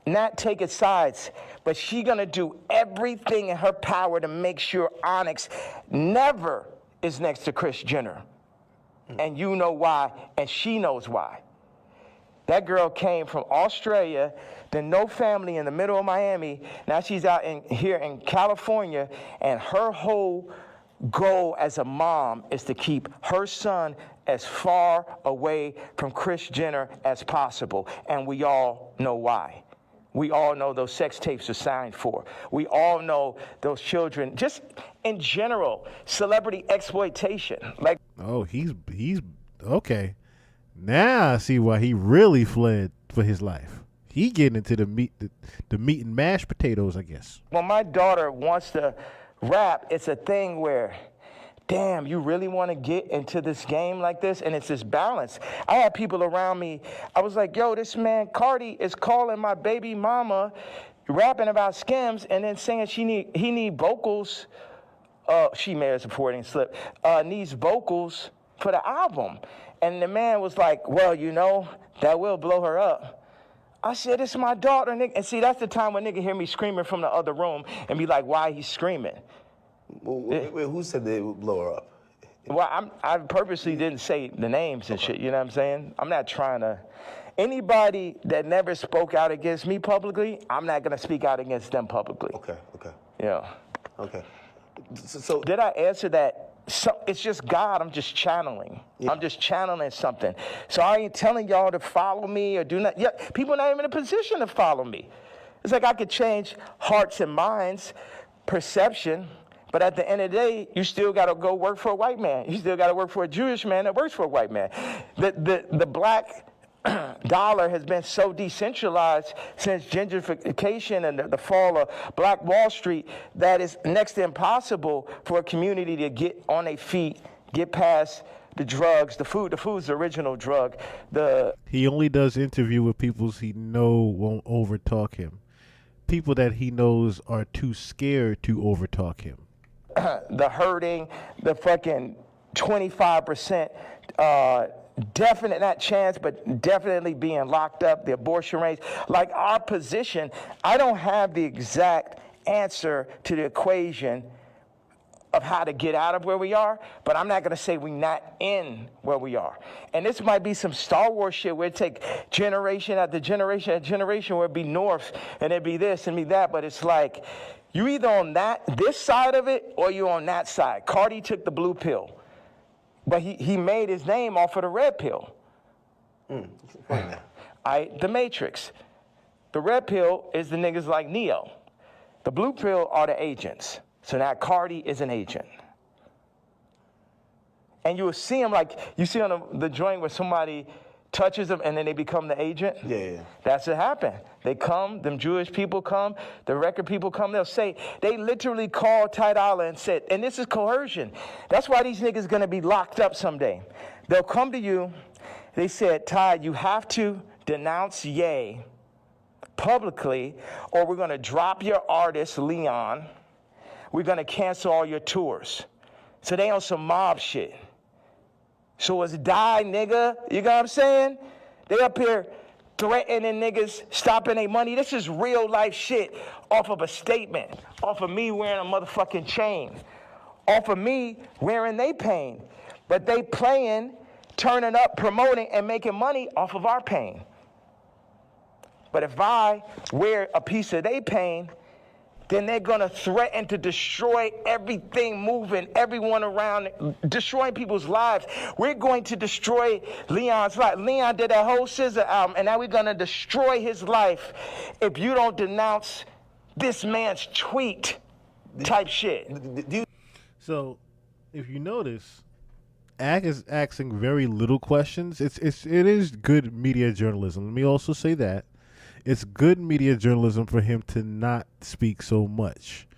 not taking sides, but she gonna do everything in her power to make sure Onyx never is next to Kris Jenner. And you know why, and she knows why. That girl came from Australia, then no family in the middle of Miami. Now she's out here in California, and her whole goal as a mom is to keep her son as far away from Kris Jenner as possible. And we all know why. We all know those sex tapes are signed for. We all know those children, just in general, celebrity exploitation. Like, Oh, he's okay. Now I see why he really fled for his life. He getting into the meat and mashed potatoes, I guess. when my daughter wants to rap, it's a thing where, damn, you really want to get into this game like this? And it's this balance. I had people around me. I was like, yo, this man Carti is calling my baby mama, rapping about Skims, and then saying he need vocals. She made a supporting slip. Needs vocals for the album. And the man was like, well, you know, that will blow her up. I said, it's my daughter, nigga. And see, that's the time when nigga hear me screaming from the other room and be like, why he's screaming? Wait, who said they would blow her up? Well, I purposely didn't say the names and shit, you know what I'm saying? I'm not trying to. Anybody that never spoke out against me publicly, I'm not going to speak out against them publicly. Okay. Yeah. Okay. So Did I answer that? So, it's just God. I'm just channeling. Yeah. I'm just channeling something. So I ain't telling y'all to follow me or do not. Yeah, people are not even in a position to follow me. It's like I could change hearts and minds, perception, but at the end of the day, you still got to go work for a white man. You still got to work for a Jewish man that works for a white man. The black dollar has been so decentralized since gentrification and the fall of Black Wall Street that it's next to impossible for a community to get on their feet, get past the drugs, the food. The food's the original drug. He only does interview with people he know won't overtalk him. People that he knows are too scared to overtalk him. The hurting, the fucking 25%, definite, not chance, but definitely being locked up, the abortion rates. Like our position, I don't have the exact answer to the equation of how to get out of where we are, but I'm not going to say we're not in where we are. And this might be some Star Wars shit where it take generation after generation after generation where it'd be north and it'd be this and be that, but it's like you either on this side of it or you on that side. Carti took the blue pill. But he made his name off of the red pill. The Matrix. The red pill is the niggas like Neo. The blue pill are the agents. So now Carti is an agent. And you will see him like, you see on the joint where somebody touches them and then they become the agent? Yeah. That's what happened. They come, them Jewish people come, the record people come, they'll say, they literally called Ty Dolla and said, and this is coercion. That's why these niggas gonna be locked up someday. They'll come to you, they said, Ty, you have to denounce Ye publicly or we're gonna drop your artist, Leon. We're gonna cancel all your tours. So they on some mob shit. So it's die, nigga. You know what I'm saying? They up here threatening niggas, stopping their money. This is real life shit off of a statement, off of me wearing a motherfucking chain, off of me wearing they pain. But they playing, turning up, promoting, and making money off of our pain. But if I wear a piece of they pain, then they're going to threaten to destroy everything moving, everyone around, destroying people's lives. We're going to destroy Leon's life. Leon did that whole SZA album, and now we're going to destroy his life if you don't denounce this man's tweet type shit. So, if you notice, Ak is asking very little questions. It is good media journalism. Let me also say that. It's good media journalism for him to not speak so much.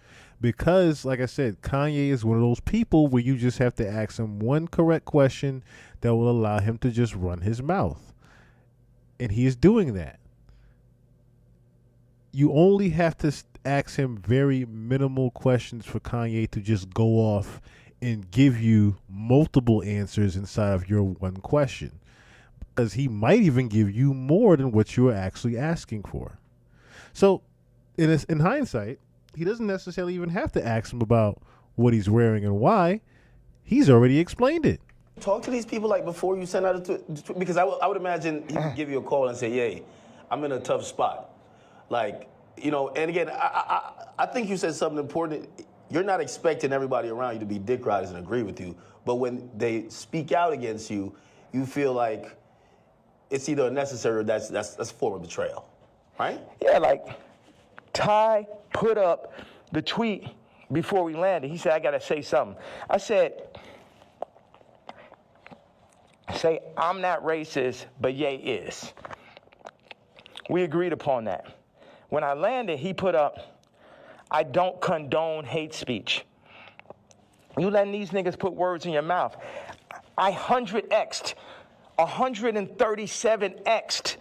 Because, like I said, Kanye is one of those people where you just have to ask him one correct question that will allow him to just run his mouth. And he is doing that. You only have to ask him very minimal questions for Kanye to just go off and give you multiple answers inside of your one question. Because he might even give you more than what you are actually asking for. So, in hindsight, he doesn't necessarily even have to ask him about what he's wearing and why. He's already explained it. Talk to these people like before you send out a tweet, because I would imagine he would give you a call and say, "Yay, I'm in a tough spot." Like, you know, and again, I think you said something important. You're not expecting everybody around you to be dick riders and agree with you, but when they speak out against you, you feel like it's either unnecessary or that's a form of betrayal, right? Yeah, like Ty put up the tweet before we landed. He said, "I gotta say something." I said, "Say I'm not racist, but Ye is." We agreed upon that. When I landed, he put up, "I don't condone hate speech." You letting these niggas put words in your mouth. I 100x'd, 137x'd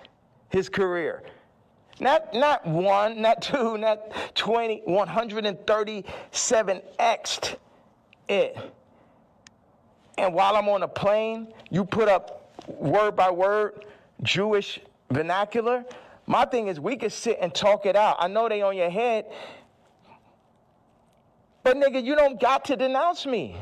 his career. Not one, not two, not 20, 137x'd it. And while I'm on a plane, you put up word by word Jewish vernacular. My thing is, we could sit and talk it out. I know they on your head, but nigga, you don't got to denounce me,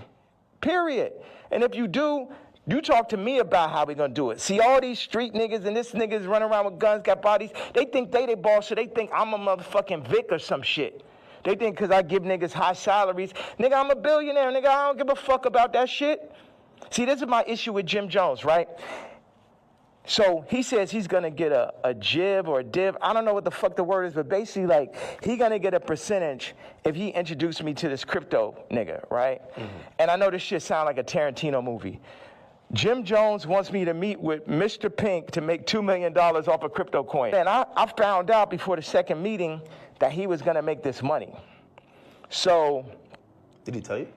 period. And if you do, you talk to me about how we gonna do it. See, all these street niggas and this niggas running around with guns, got bodies, they think they boss, so they think I'm a motherfucking Vic or some shit. They think because I give niggas high salaries, nigga, I'm a billionaire, nigga, I don't give a fuck about that shit. See, this is my issue with Jim Jones, right? So he says he's gonna get a jib or a div. I don't know what the fuck the word is, but basically, like, he gonna get a percentage if he introduced me to this crypto nigga, right? Mm-hmm. And I know this shit sound like a Tarantino movie. Jim Jones wants me to meet with Mr. Pink to make $2 million off a crypto coin. And I found out before the second meeting that he was gonna make this money. So. Did he tell you?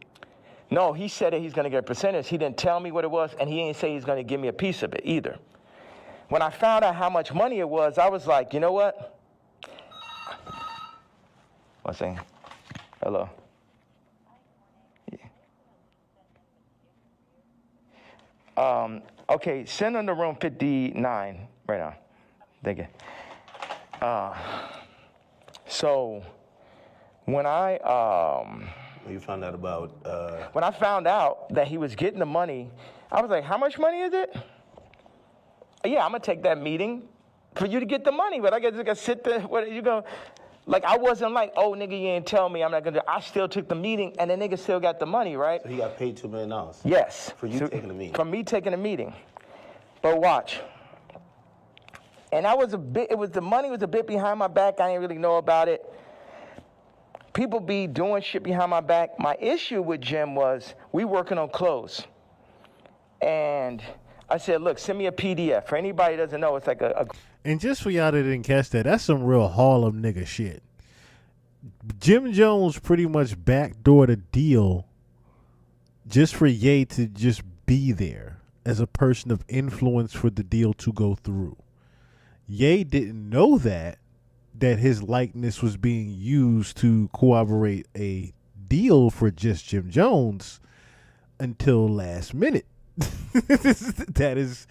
No, he said that he's gonna get a percentage. He didn't tell me what it was, and he didn't say he's gonna give me a piece of it either. When I found out how much money it was, I was like, you know what? One second. Hello. Yeah. Okay, send them to room 59 right now. Thank you. So when You found out about... When I found out that he was getting the money, I was like, how much money is it? Yeah, I'm gonna take that meeting for you to get the money, but I gotta sit there. What you go? Like, I wasn't like, oh nigga, you ain't tell me I'm not gonna do. I still took the meeting, and the nigga still got the money, right? So he got paid $2 million. Yes. For you taking the meeting. For me taking the meeting. But watch. And I was the money was a bit behind my back. I didn't really know about it. People be doing shit behind my back. My issue with Jim was we working on clothes, and I said, look, send me a PDF. For anybody who doesn't know, it's like a... And just for y'all that didn't catch that, that's some real Harlem nigga shit. Jim Jones pretty much backdoored a deal just for Ye to just be there as a person of influence for the deal to go through. Ye didn't know that his likeness was being used to corroborate a deal for just Jim Jones until last minute. That is,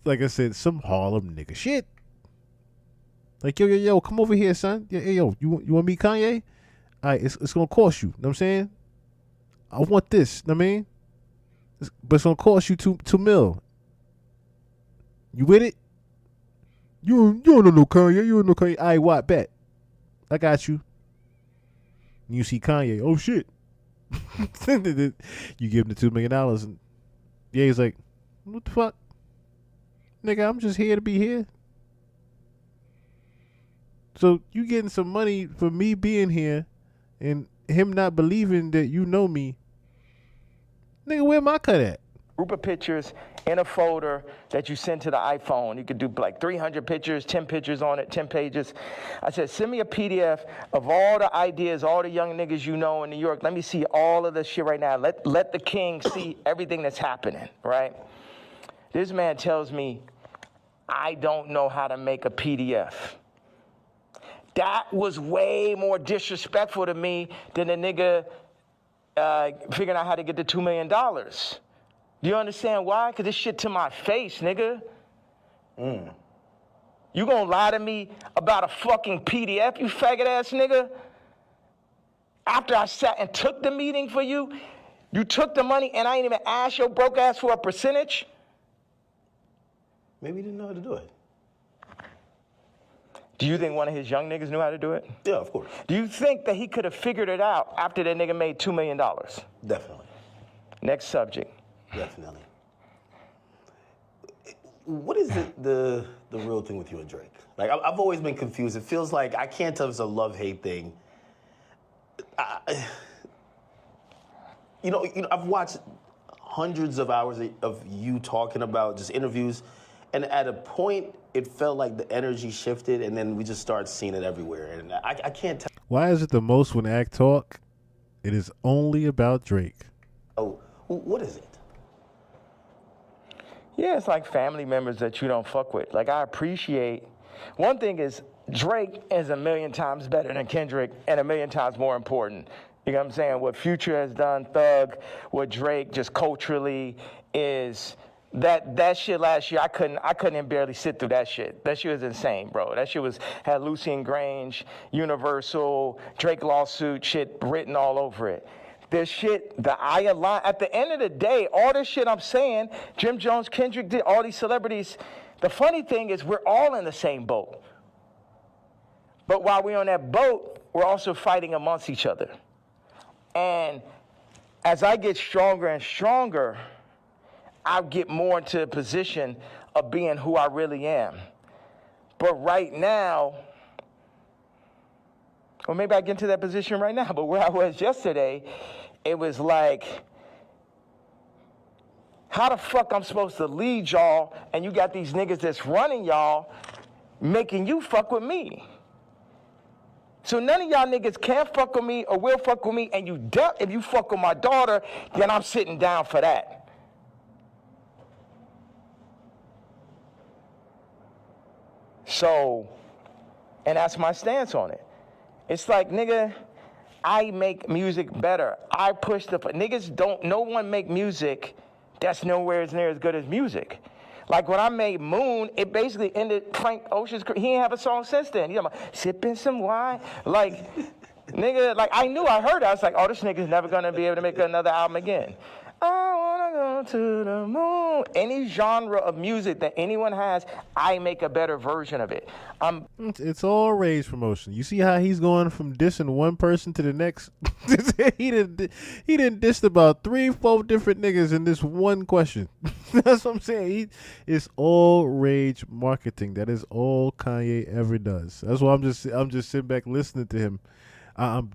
like I said, some Harlem nigga shit. Like, yo, come over here, son. Yo, you want to meet Kanye? All right, it's going to cost you. Know what I'm saying? I want this, know what I mean? But it's going to cost you $2 million. You with it? You don't know Kanye. You don't know Kanye. All right, what? Bet. I got you. You see Kanye. Oh, shit. You give him the $2 million and yeah, he's like, what the fuck? Nigga, I'm just here to be here. So you getting some money for me being here and him not believing that you know me. Nigga, where my cut at? Group of pictures in a folder that you send to the iPhone. You could do like 300 pictures, 10 pictures on it, 10 pages. I said, send me a PDF of all the ideas, all the young niggas you know in New York. Let me see all of this shit right now. Let the king see everything that's happening, right? This man tells me, I don't know how to make a PDF. That was way more disrespectful to me than the nigga figuring out how to get the $2 million. Do you understand why? Because this shit to my face, nigga. You gonna lie to me about a fucking PDF, you faggot ass nigga? After I sat and took the meeting for you, You took the money and I ain't even asked your broke ass for a percentage? Maybe he didn't know how to do it. Do you think one of his young niggas knew how to do it? Yeah, of course. Do you think that he could have figured it out after that nigga made $2 million? Definitely. Next subject. Definitely. What is the real thing with you and Drake? Like, I've always been confused. It feels like I can't tell if it's a love-hate thing. You know, I've watched hundreds of hours of you talking about just interviews, and at a point, it felt like the energy shifted, and then we just started seeing it everywhere. And I can't tell. Why is it the most when act talk? It is only about Drake. Oh, what is it? Yeah, it's like family members that you don't fuck with. Like, I appreciate. One thing is, Drake is 1,000,000 times better than Kendrick and 1,000,000 times more important. You know what I'm saying? What Future has done, Thug, what Drake just culturally is. That shit last year, I couldn't even barely sit through that shit. That shit was insane, bro. That shit had Lucian Grange, Universal, Drake lawsuit shit written all over it. This shit, at the end of the day, all this shit I'm saying, Jim Jones, Kendrick did, all these celebrities, the funny thing is we're all in the same boat. But while we're on that boat, we're also fighting amongst each other. And as I get stronger and stronger, I get more into a position of being who I really am. But right now, or maybe I get into that position right now, but where I was yesterday, it was like, how the fuck I'm supposed to lead y'all and you got these niggas that's running y'all making you fuck with me? So none of y'all niggas can fuck with me or will fuck with me, and if you fuck with my daughter, then I'm sitting down for that. So, and that's my stance on it. It's like, nigga, I make music better. I push no one make music that's nowhere near as good as music. Like when I made Moon, it basically ended Frank Ocean's career. He ain't have a song since then. You know, sipping some wine. Like, nigga, like I heard it. I was like, oh, this nigga's never gonna be able to make another album again. I wanna go to the moon. Any genre of music that anyone has, I make a better version of it. It's all rage promotion. You see how he's going from dissing one person to the next? he didn't diss about 3-4 different niggas in this one question. That's what I'm saying. It's all rage marketing. That is all Kanye ever does. That's why I'm just sitting back listening to him. I'm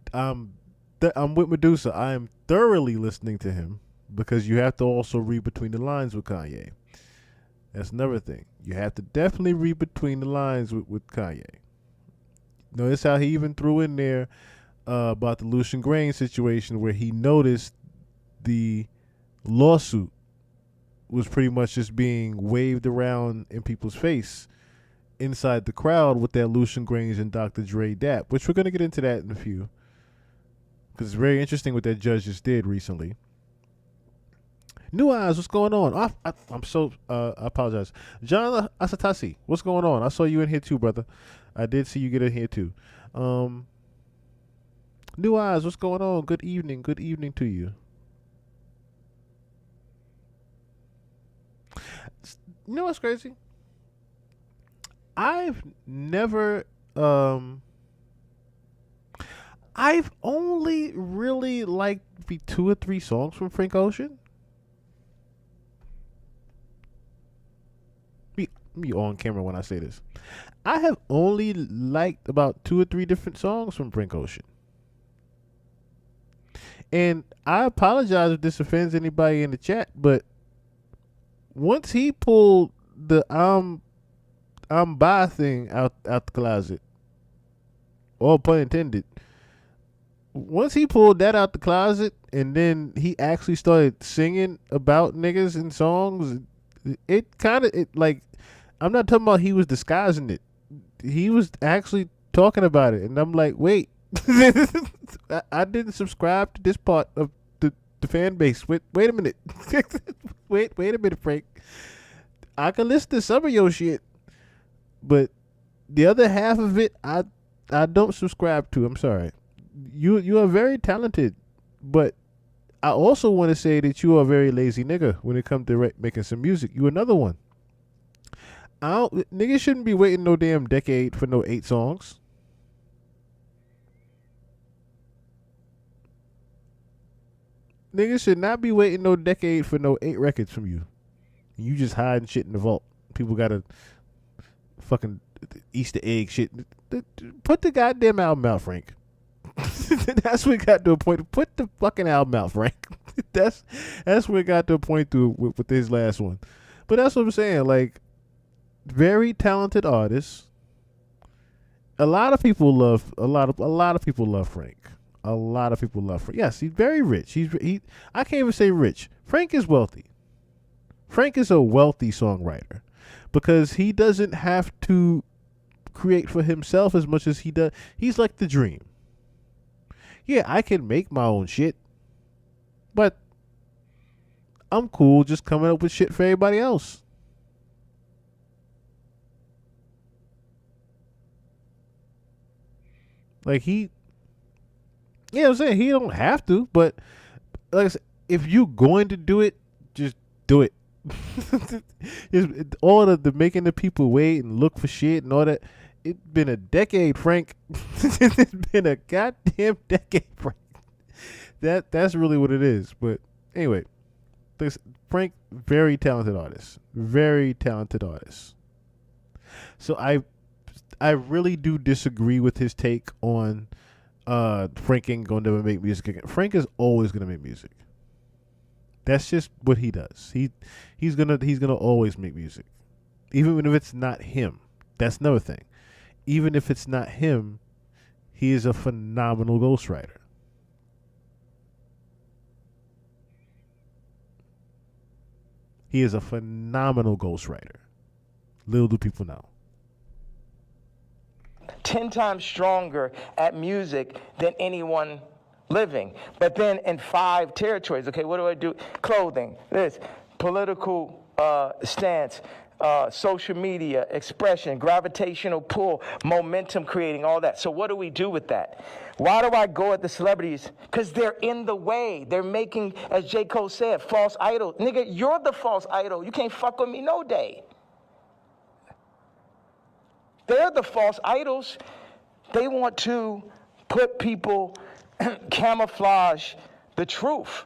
with Medusa. I am thoroughly listening to him. Because you have to also read between the lines with Kanye. That's another thing. You have to definitely read between the lines with Kanye. Notice how he even threw in there about the Lucian Grange situation where he noticed the lawsuit was pretty much just being waved around in people's face inside the crowd with that Lucian Grange and Dr. Dre dap, which we're going to get into that in a few. Because it's very interesting what that judge just did recently. New Eyes, what's going on? I apologize. John Asatasi, what's going on? I saw you in here too, brother. I did see you get in here too. New Eyes, what's going on? Good evening to you. You know what's crazy? I've only really liked maybe 2 or 3 songs from Frank Ocean. Me on camera when I say this. I have only liked about 2 or 3 different songs from Frank Ocean. And I apologize if this offends anybody in the chat, but once he pulled the I'm bi thing out the closet, all pun intended, once he pulled that out the closet and then he actually started singing about niggas in songs, it like, I'm not talking about he was disguising it. He was actually talking about it. And I'm like, wait, I didn't subscribe to this part of the fan base. Wait a minute. wait a minute, Frank. I can listen to some of your shit, but the other half of it, I don't subscribe to. I'm sorry. You are very talented, but I also want to say that you are a very lazy nigga when it comes to making some music. You another one. Niggas shouldn't be waiting no damn decade for no 8 songs. Niggas should not be waiting no decade for no 8 records from you. You just hiding shit in the vault. People gotta fucking Easter egg shit. Put the goddamn album out, Frank. That's what got to a point. Put the fucking album out, Frank. that's what got to a point with his last one. But that's what I'm saying. Like, very talented artist. A lot of people love people love Frank. A lot of people love Frank. Yes, he's very rich. I can't even say rich. Frank is wealthy. Frank is a wealthy songwriter because he doesn't have to create for himself as much as he does. He's like the Dream. Yeah, I can make my own shit, but I'm cool just coming up with shit for everybody else. Like you know what I'm saying? He don't have to, but like I said, if you going to do it, just do it. All the making the people wait and look for shit and all that. It's been a decade, Frank. It's been a goddamn decade, Frank. That's really what it is. But anyway, Frank, very talented artist. Very talented artist. So I really do disagree with his take on Frank ain't gonna never make music again. Frank is always gonna make music. That's just what he does. He's gonna always make music, even if it's not him. That's another thing. Even if it's not him, he is a phenomenal ghostwriter. He is a phenomenal ghostwriter. Little do people know. 10 times stronger at music than anyone living. But then in 5 territories, okay, what do I do? Clothing, this, political stance, social media, expression, gravitational pull, momentum creating, all that. So what do we do with that? Why do I go at the celebrities? Because they're in the way. They're making, as J. Cole said, false idol. Nigga, you're the false idol. You can't fuck with me no day. They're the false idols. They want to put people, camouflage the truth,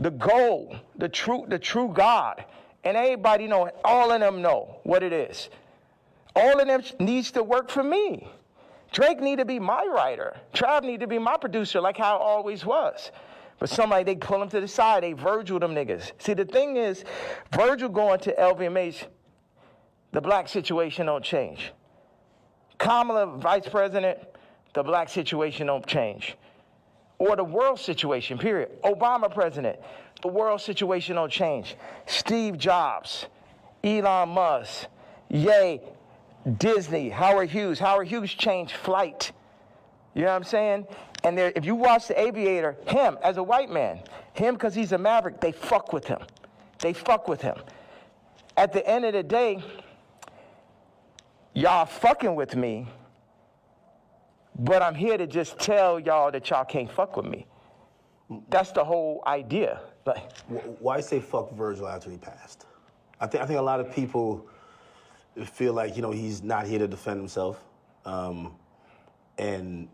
the goal, the true God. And everybody know, all of them know what it is. All of them needs to work for me. Drake need to be my writer. Trav need to be my producer like how it always was. But somebody, they pull him to the side. They Virgil them niggas. See, the thing is, Virgil going to LVMH, the black situation don't change. Kamala, vice president, the black situation don't change. Or the world situation, period. Obama president, the world situation don't change. Steve Jobs, Elon Musk, Ye, Disney, Howard Hughes. Howard Hughes changed flight. You know what I'm saying? And there, if you watch The Aviator, him as a white man, him because he's a maverick, they fuck with him. They fuck with him. At the end of the day, y'all fucking with me, but I'm here to just tell y'all that y'all can't fuck with me. That's the whole idea. Like, why say fuck Virgil after he passed? I think a lot of people feel like, you know, he's not here to defend himself, and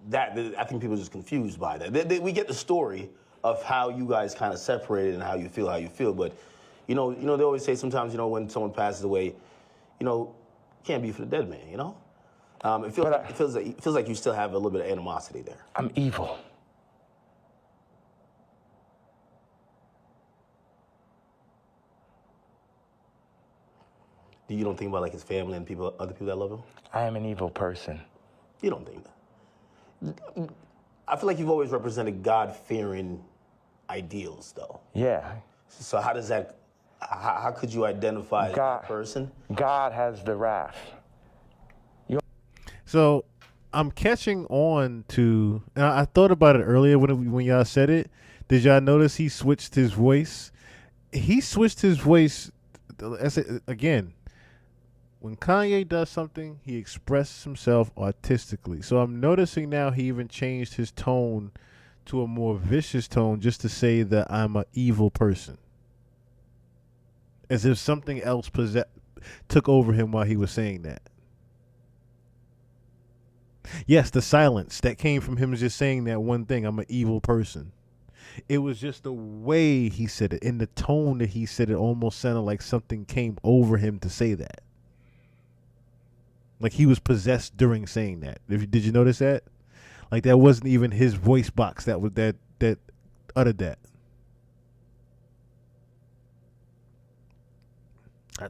that I think people are just confused by that. We get the story of how you guys kind of separated and how you feel, but you know they always say sometimes, you know, when someone passes away, you know, can't be for the dead man, you know. It feels like you still have a little bit of animosity there. I'm evil. You don't think about like his family and other people that love him? I am an evil person. You don't think that? I feel like you've always represented God-fearing ideals, though. Yeah. So how does that? How could you identify that person? God has the wrath. So I'm catching on to, and I thought about it earlier when y'all said it. Did y'all notice he switched his voice? He switched his voice again. When Kanye does something, he expresses himself artistically. So I'm noticing now he even changed his tone to a more vicious tone just to say that I'm an evil person. As if something else took over him while he was saying that. Yes, the silence that came from him just saying that one thing, I'm an evil person. It was just the way he said it, in the tone that he said it, almost sounded like something came over him to say that. Like he was possessed during saying that. Did you notice that? Like that wasn't even his voice box that uttered that.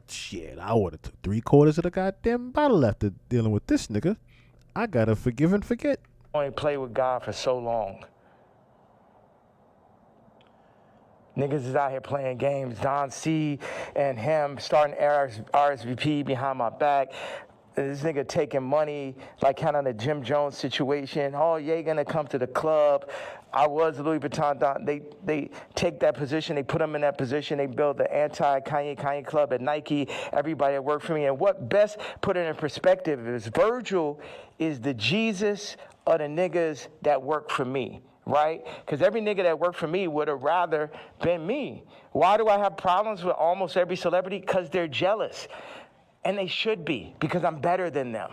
Shit, I would have took 3/4 of the goddamn bottle after dealing with this nigga. I gotta forgive and forget. Only play with God for so long. Niggas is out here playing games. Don C and him starting RSVP behind my back. This nigga taking money, like kind of the Jim Jones situation. Oh, yeah, gonna come to the club. I was Louis Vuitton. They take that position. They put him in that position. They build the anti-Kanye club at Nike. Everybody that worked for me. And what best put it in perspective is Virgil is the Jesus of the niggas that work for me. Right? Because every nigga that worked for me would have rather been me. Why do I have problems with almost every celebrity? Because they're jealous. And they should be, because I'm better than them.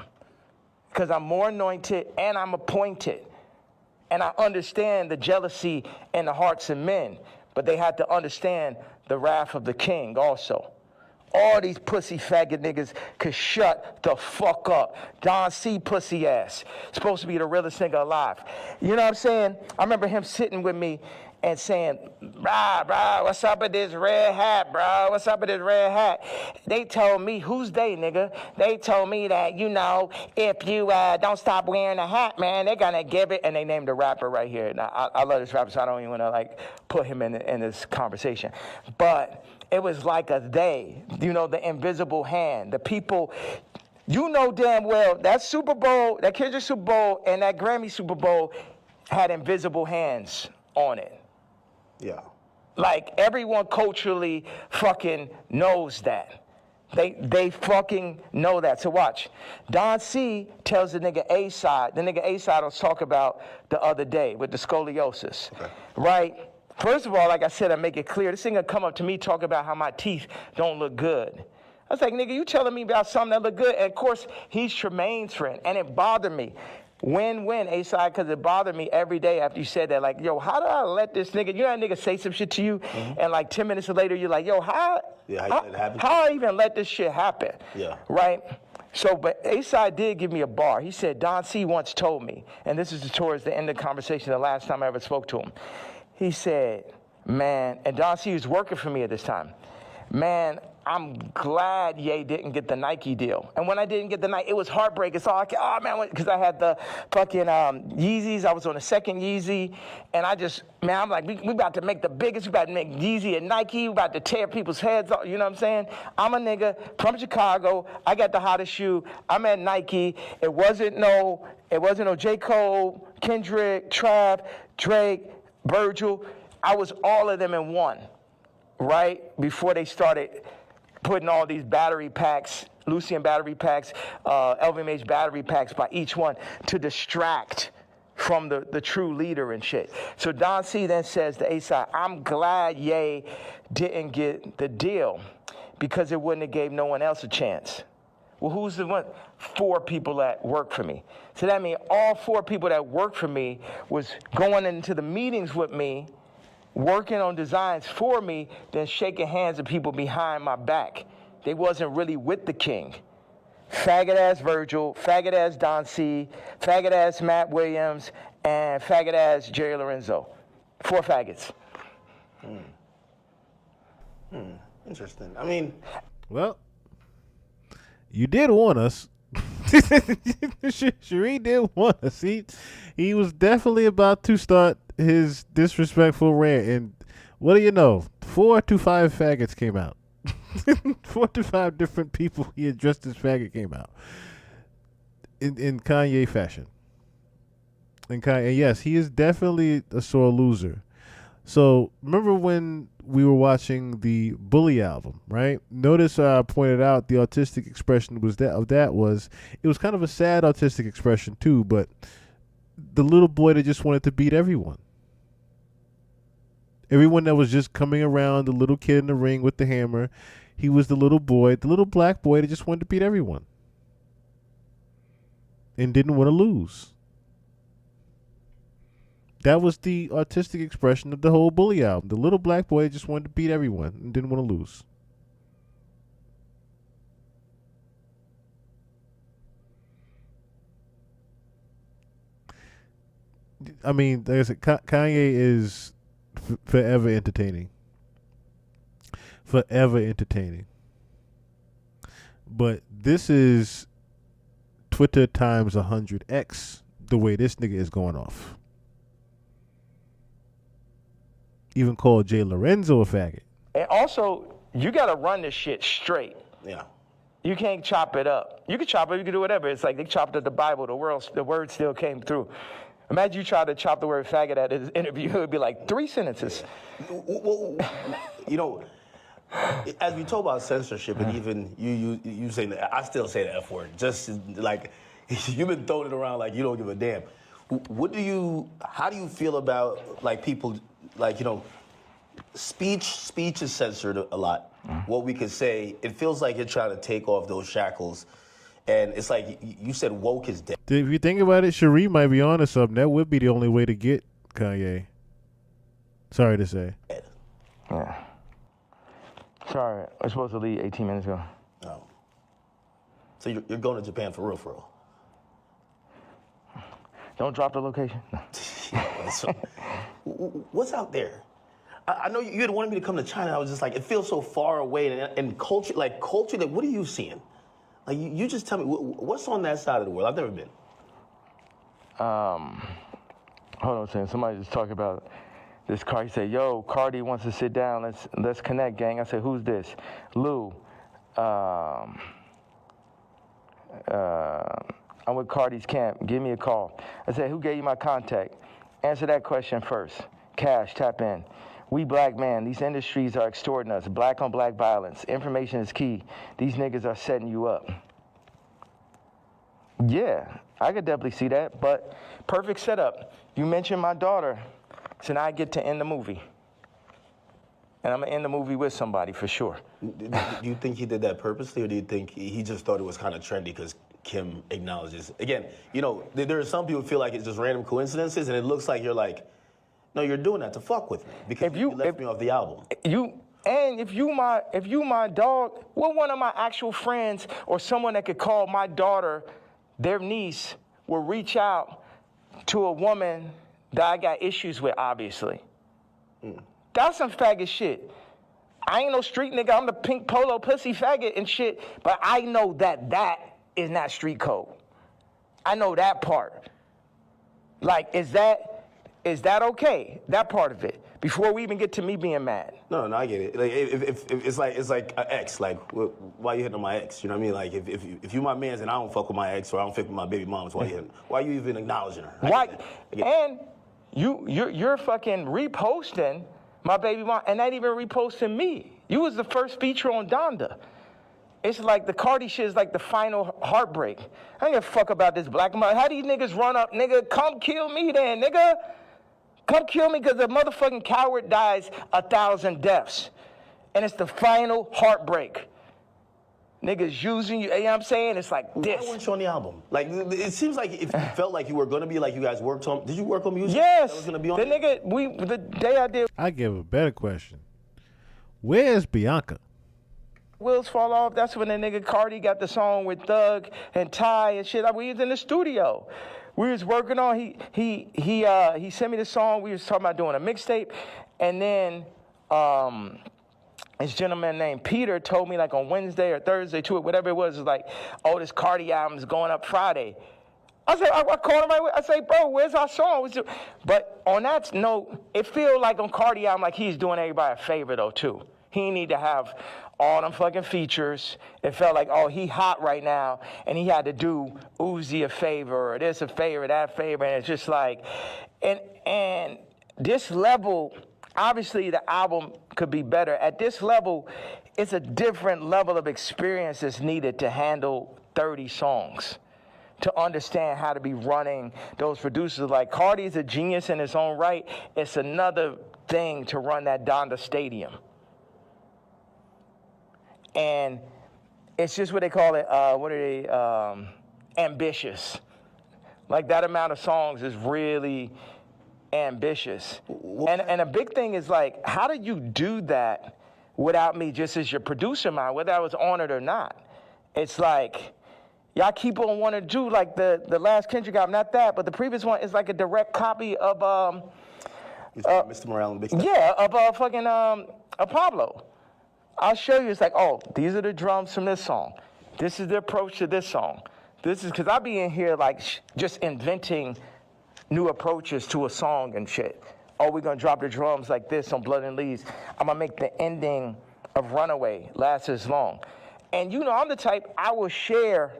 Because I'm more anointed and I'm appointed. And I understand the jealousy in the hearts of men. But they had to understand the wrath of the king also. All these pussy faggot niggas could shut the fuck up. Don C. pussy ass. Supposed to be the realest nigga alive. You know what I'm saying? I remember him sitting with me and saying, brah, what's up with this red hat, bro? What's up with this red hat? They told me, who's they, nigga? They told me that, you know, if you don't stop wearing a hat, man, they're gonna give it. And they named a rapper right here. Now, I love this rapper, so I don't even wanna, like, put him in this conversation. But it was like a they, you know, the invisible hand, the people. You know damn well that Super Bowl, that Kendrick Super Bowl and that Grammy Super Bowl had invisible hands on it. Yeah. Like everyone culturally fucking knows that. They fucking know that. So watch. Don C tells the nigga A-side. The nigga A-side was talk about the other day with the scoliosis. Okay. Right? First of all, like I said, I make it clear. This nigga come up to me talk about how my teeth don't look good. I was like, nigga, you telling me about something that look good? And of course, he's Tremaine's friend. And it bothered me. When, A-side, because it bothered me every day after you said that. Like, yo, how do I let this nigga, you know that nigga say some shit to you, and like 10 minutes later, you're like, yo, how I even let this shit happen? Yeah. Right? So, but A-side did give me a bar. He said, Don C once told me, and this is towards the end of the conversation, the last time I ever spoke to him. He said, man, and Don C was working for me at this time. Man, I'm glad Ye didn't get the Nike deal. And when I didn't get the Nike, it was heartbreaking. So oh man, because I had the fucking Yeezys. I was on the second Yeezy. And I just, man, I'm like, we about to make the biggest. We about to make Yeezy and Nike. We about to tear people's heads off. You know what I'm saying? I'm a nigga from Chicago. I got the hottest shoe. I'm at Nike. It wasn't no J. Cole, Kendrick, Trav, Drake, Virgil. I was all of them in one, right? Before they started putting all these battery packs, Lucian battery packs, LVMH battery packs by each one to distract from the true leader and shit. So Don C then says to A-side, I'm glad Ye didn't get the deal because it wouldn't have gave no one else a chance. Well, who's the one? 4 people that work for me. So that means all 4 people that work for me was going into the meetings with me, working on designs for me, then shaking hands with people behind my back. They wasn't really with the king. Faggot ass Virgil, faggot ass Don C, faggot ass Matt Williams, and faggot ass Jerry Lorenzo. 4 faggots. Interesting. I mean, well, you did warn us. Sheree did warn us. He was definitely about to start his disrespectful rant, and what do you know? 4 to 5 faggots came out. 4 to 5 different people he addressed as faggot came out in Kanye fashion. And yes, he is definitely a sore loser. So remember when we were watching the Bully album, right? Notice I pointed out the autistic expression was it was kind of a sad autistic expression too, but the little boy that just wanted to beat everyone. Everyone that was just coming around, the little kid in the ring with the hammer, he was the little boy, the little black boy that just wanted to beat everyone and didn't want to lose. That was the artistic expression of the whole Bully album. The little black boy just wanted to beat everyone and didn't want to lose. I mean, like I said, Kanye is forever entertaining. Forever entertaining. But this is Twitter times 100x the way this nigga is going off. Even called Jay Lorenzo a faggot. And also, you got to run this shit straight. Yeah. You can't chop it up. You can chop it, you can do whatever. It's like they chopped up the Bible, the word still came through. Imagine you try to chop the word faggot at his interview, it would be like 3 sentences. Well, you know, as we talk about censorship, and even you saying that, I still say the F word. Just like you've been throwing it around like you don't give a damn. How do you feel about like people, like, you know, speech is censored a lot. What we could say, it feels like you're trying to take off those shackles. And it's like you said, woke is dead. If you think about it, Cherie might be on to something. That would be the only way to get Kanye. Sorry to say. Yeah. Sorry, I was supposed to leave 18 minutes ago. Oh. So you're going to Japan for real? Don't drop the location. No. So, what's out there? I know you had wanted me to come to China. I was just like, it feels so far away. And culture, like, what are you seeing? Like, you just tell me, what's on that side of the world? I've never been. Hold on a second. Somebody just talking about this car. He said, yo, Carti wants to sit down. Let's connect, gang. I said, who's this? Lou. I'm with Carti's camp. Give me a call. I said, who gave you my contact? Answer that question first. Cash, tap in. We black men, these industries are extorting us. Black on black violence. Information is key. These niggas are setting you up. Yeah, I could definitely see that, but perfect setup. You mentioned my daughter, so now I get to end the movie. And I'm gonna end the movie with somebody for sure. Do you think he did that purposely, or do you think he just thought it was kind of trendy because Kim acknowledges? Again, you know, there are some people who feel like it's just random coincidences, and it looks like you're like, no, you're doing that to fuck with me because you left me off the album. If you my dog, what one of my actual friends or someone that could call my daughter their niece will reach out to a woman that I got issues with, obviously. That's some faggot shit. I ain't no street nigga. I'm the pink polo pussy faggot and shit, but I know that is not street code. I know that part. Like, is that okay? That part of it. Before we even get to me being mad. No, I get it. Like, if it's like an ex. Like, why you hitting on my ex? You know what I mean? Like, if you my man's and I don't fuck with my ex or I don't fuck with my baby moms, why you even acknowledging her? Why? And you're fucking reposting my baby mom and not even reposting me. You was the first feature on Donda. It's like the Carti shit is like the final heartbreak. I don't give a fuck about this black and white. How these niggas run up, nigga? Come kill me then, nigga. Come kill me because the motherfucking coward dies 1,000 deaths. And it's the final heartbreak. Niggas using you know what I'm saying? It's like this. Why weren't you on the album? Like, it seems like if you felt like you were going to be, like you guys worked on, did you work on music? Yes. That was going to be on? The day I did. I give a better question. Where's Bianca? Wheels fall off. That's when the nigga Carti got the song with Thug and Ty and shit. We was in the studio. We was working on. He sent me the song. We was talking about doing a mixtape, and then this gentleman named Peter told me like on Wednesday or Thursday to it, whatever it was like, oh, this Carti album is going up Friday. I said, I called him right away. I say, bro, where's our song? But on that note, it feel like on Carti album like he's doing everybody a favor though too. He need to have all them fucking features. It felt like, oh, he hot right now, and he had to do Uzi a favor, or this a favor, that favor, and it's just like, and this level, obviously the album could be better. At this level, it's a different level of experience that's needed to handle 30 songs, to understand how to be running those producers. Like, Carti's a genius in his own right. It's another thing to run that Donda Stadium. And it's just what they call it, ambitious. Like that amount of songs is really ambitious. And a big thing is like, how did you do that without me just as your producer, man, whether I was on it or not? It's like, y'all keep on wanting to do like the last Kendrick album, not that, but the previous one is like a direct copy of Mr. Morale and Big Stuff? Yeah, of fucking Pablo. I'll show you. It's like, oh, these are the drums from this song. This is the approach to this song. This is because I be in here like just inventing new approaches to a song and shit. Oh, we're gonna drop the drums like this on Blood and Leaves. I'm gonna make the ending of Runaway last as long. And you know, I'm the type, I will share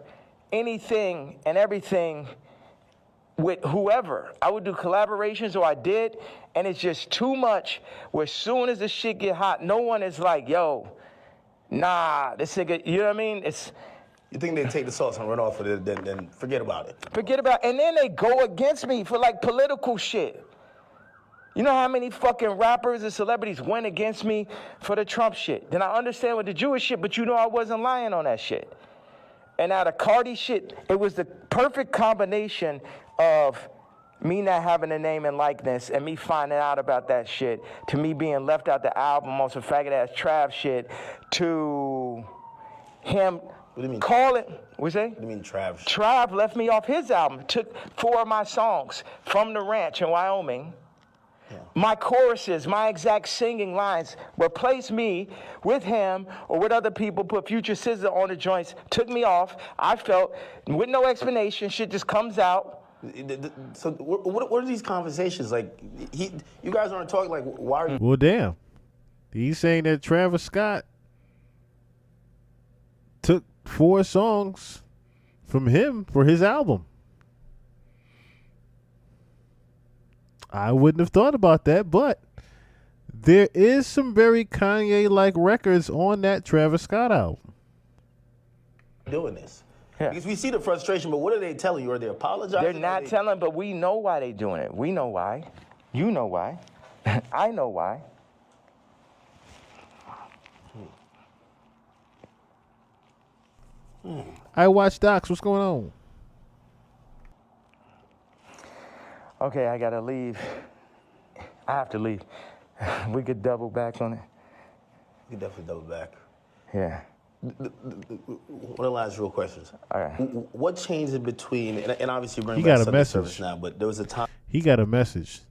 anything and everything with whoever. I would do collaborations, or I did, and it's just too much where as soon as the shit get hot, no one is like, yo, nah, this nigga, you know what I mean? You think they take the sauce and run off with it, then forget about it. Forget about it. And then they go against me for like political shit. You know how many fucking rappers and celebrities went against me for the Trump shit? Then I understand with the Jewish shit, but you know I wasn't lying on that shit. And now the Carti shit, it was the perfect combination of me not having a name and likeness and me finding out about that shit, to me being left out the album on some faggot-ass Trav shit, to him calling, what's that? What do you mean Trav? Trav left me off his album, took 4 of my songs from the ranch in Wyoming. Yeah. My choruses, my exact singing lines, replaced me with him or with other people, put Future Scissor on the joints, took me off. I felt, with no explanation, shit just comes out. So what are these conversations like? You guys aren't talking like, why are you? Well, damn. He's saying that Travis Scott took 4 songs from him for his album. I wouldn't have thought about that, but there is some very Kanye-like records on that Travis Scott album. Doing this. Yeah. Because we see the frustration, but what are they telling you? Are they apologizing? They're not telling, but we know why they're doing it. We know why. You know why. I know why. I watch Docs. What's going on? Okay, I gotta leave. I have to leave. We could double back on it. We could definitely double back. Yeah. One of the last real questions. All right. What changed in between, and obviously you're bringing He back got a Sunday message service now, but there was a time. He got a message.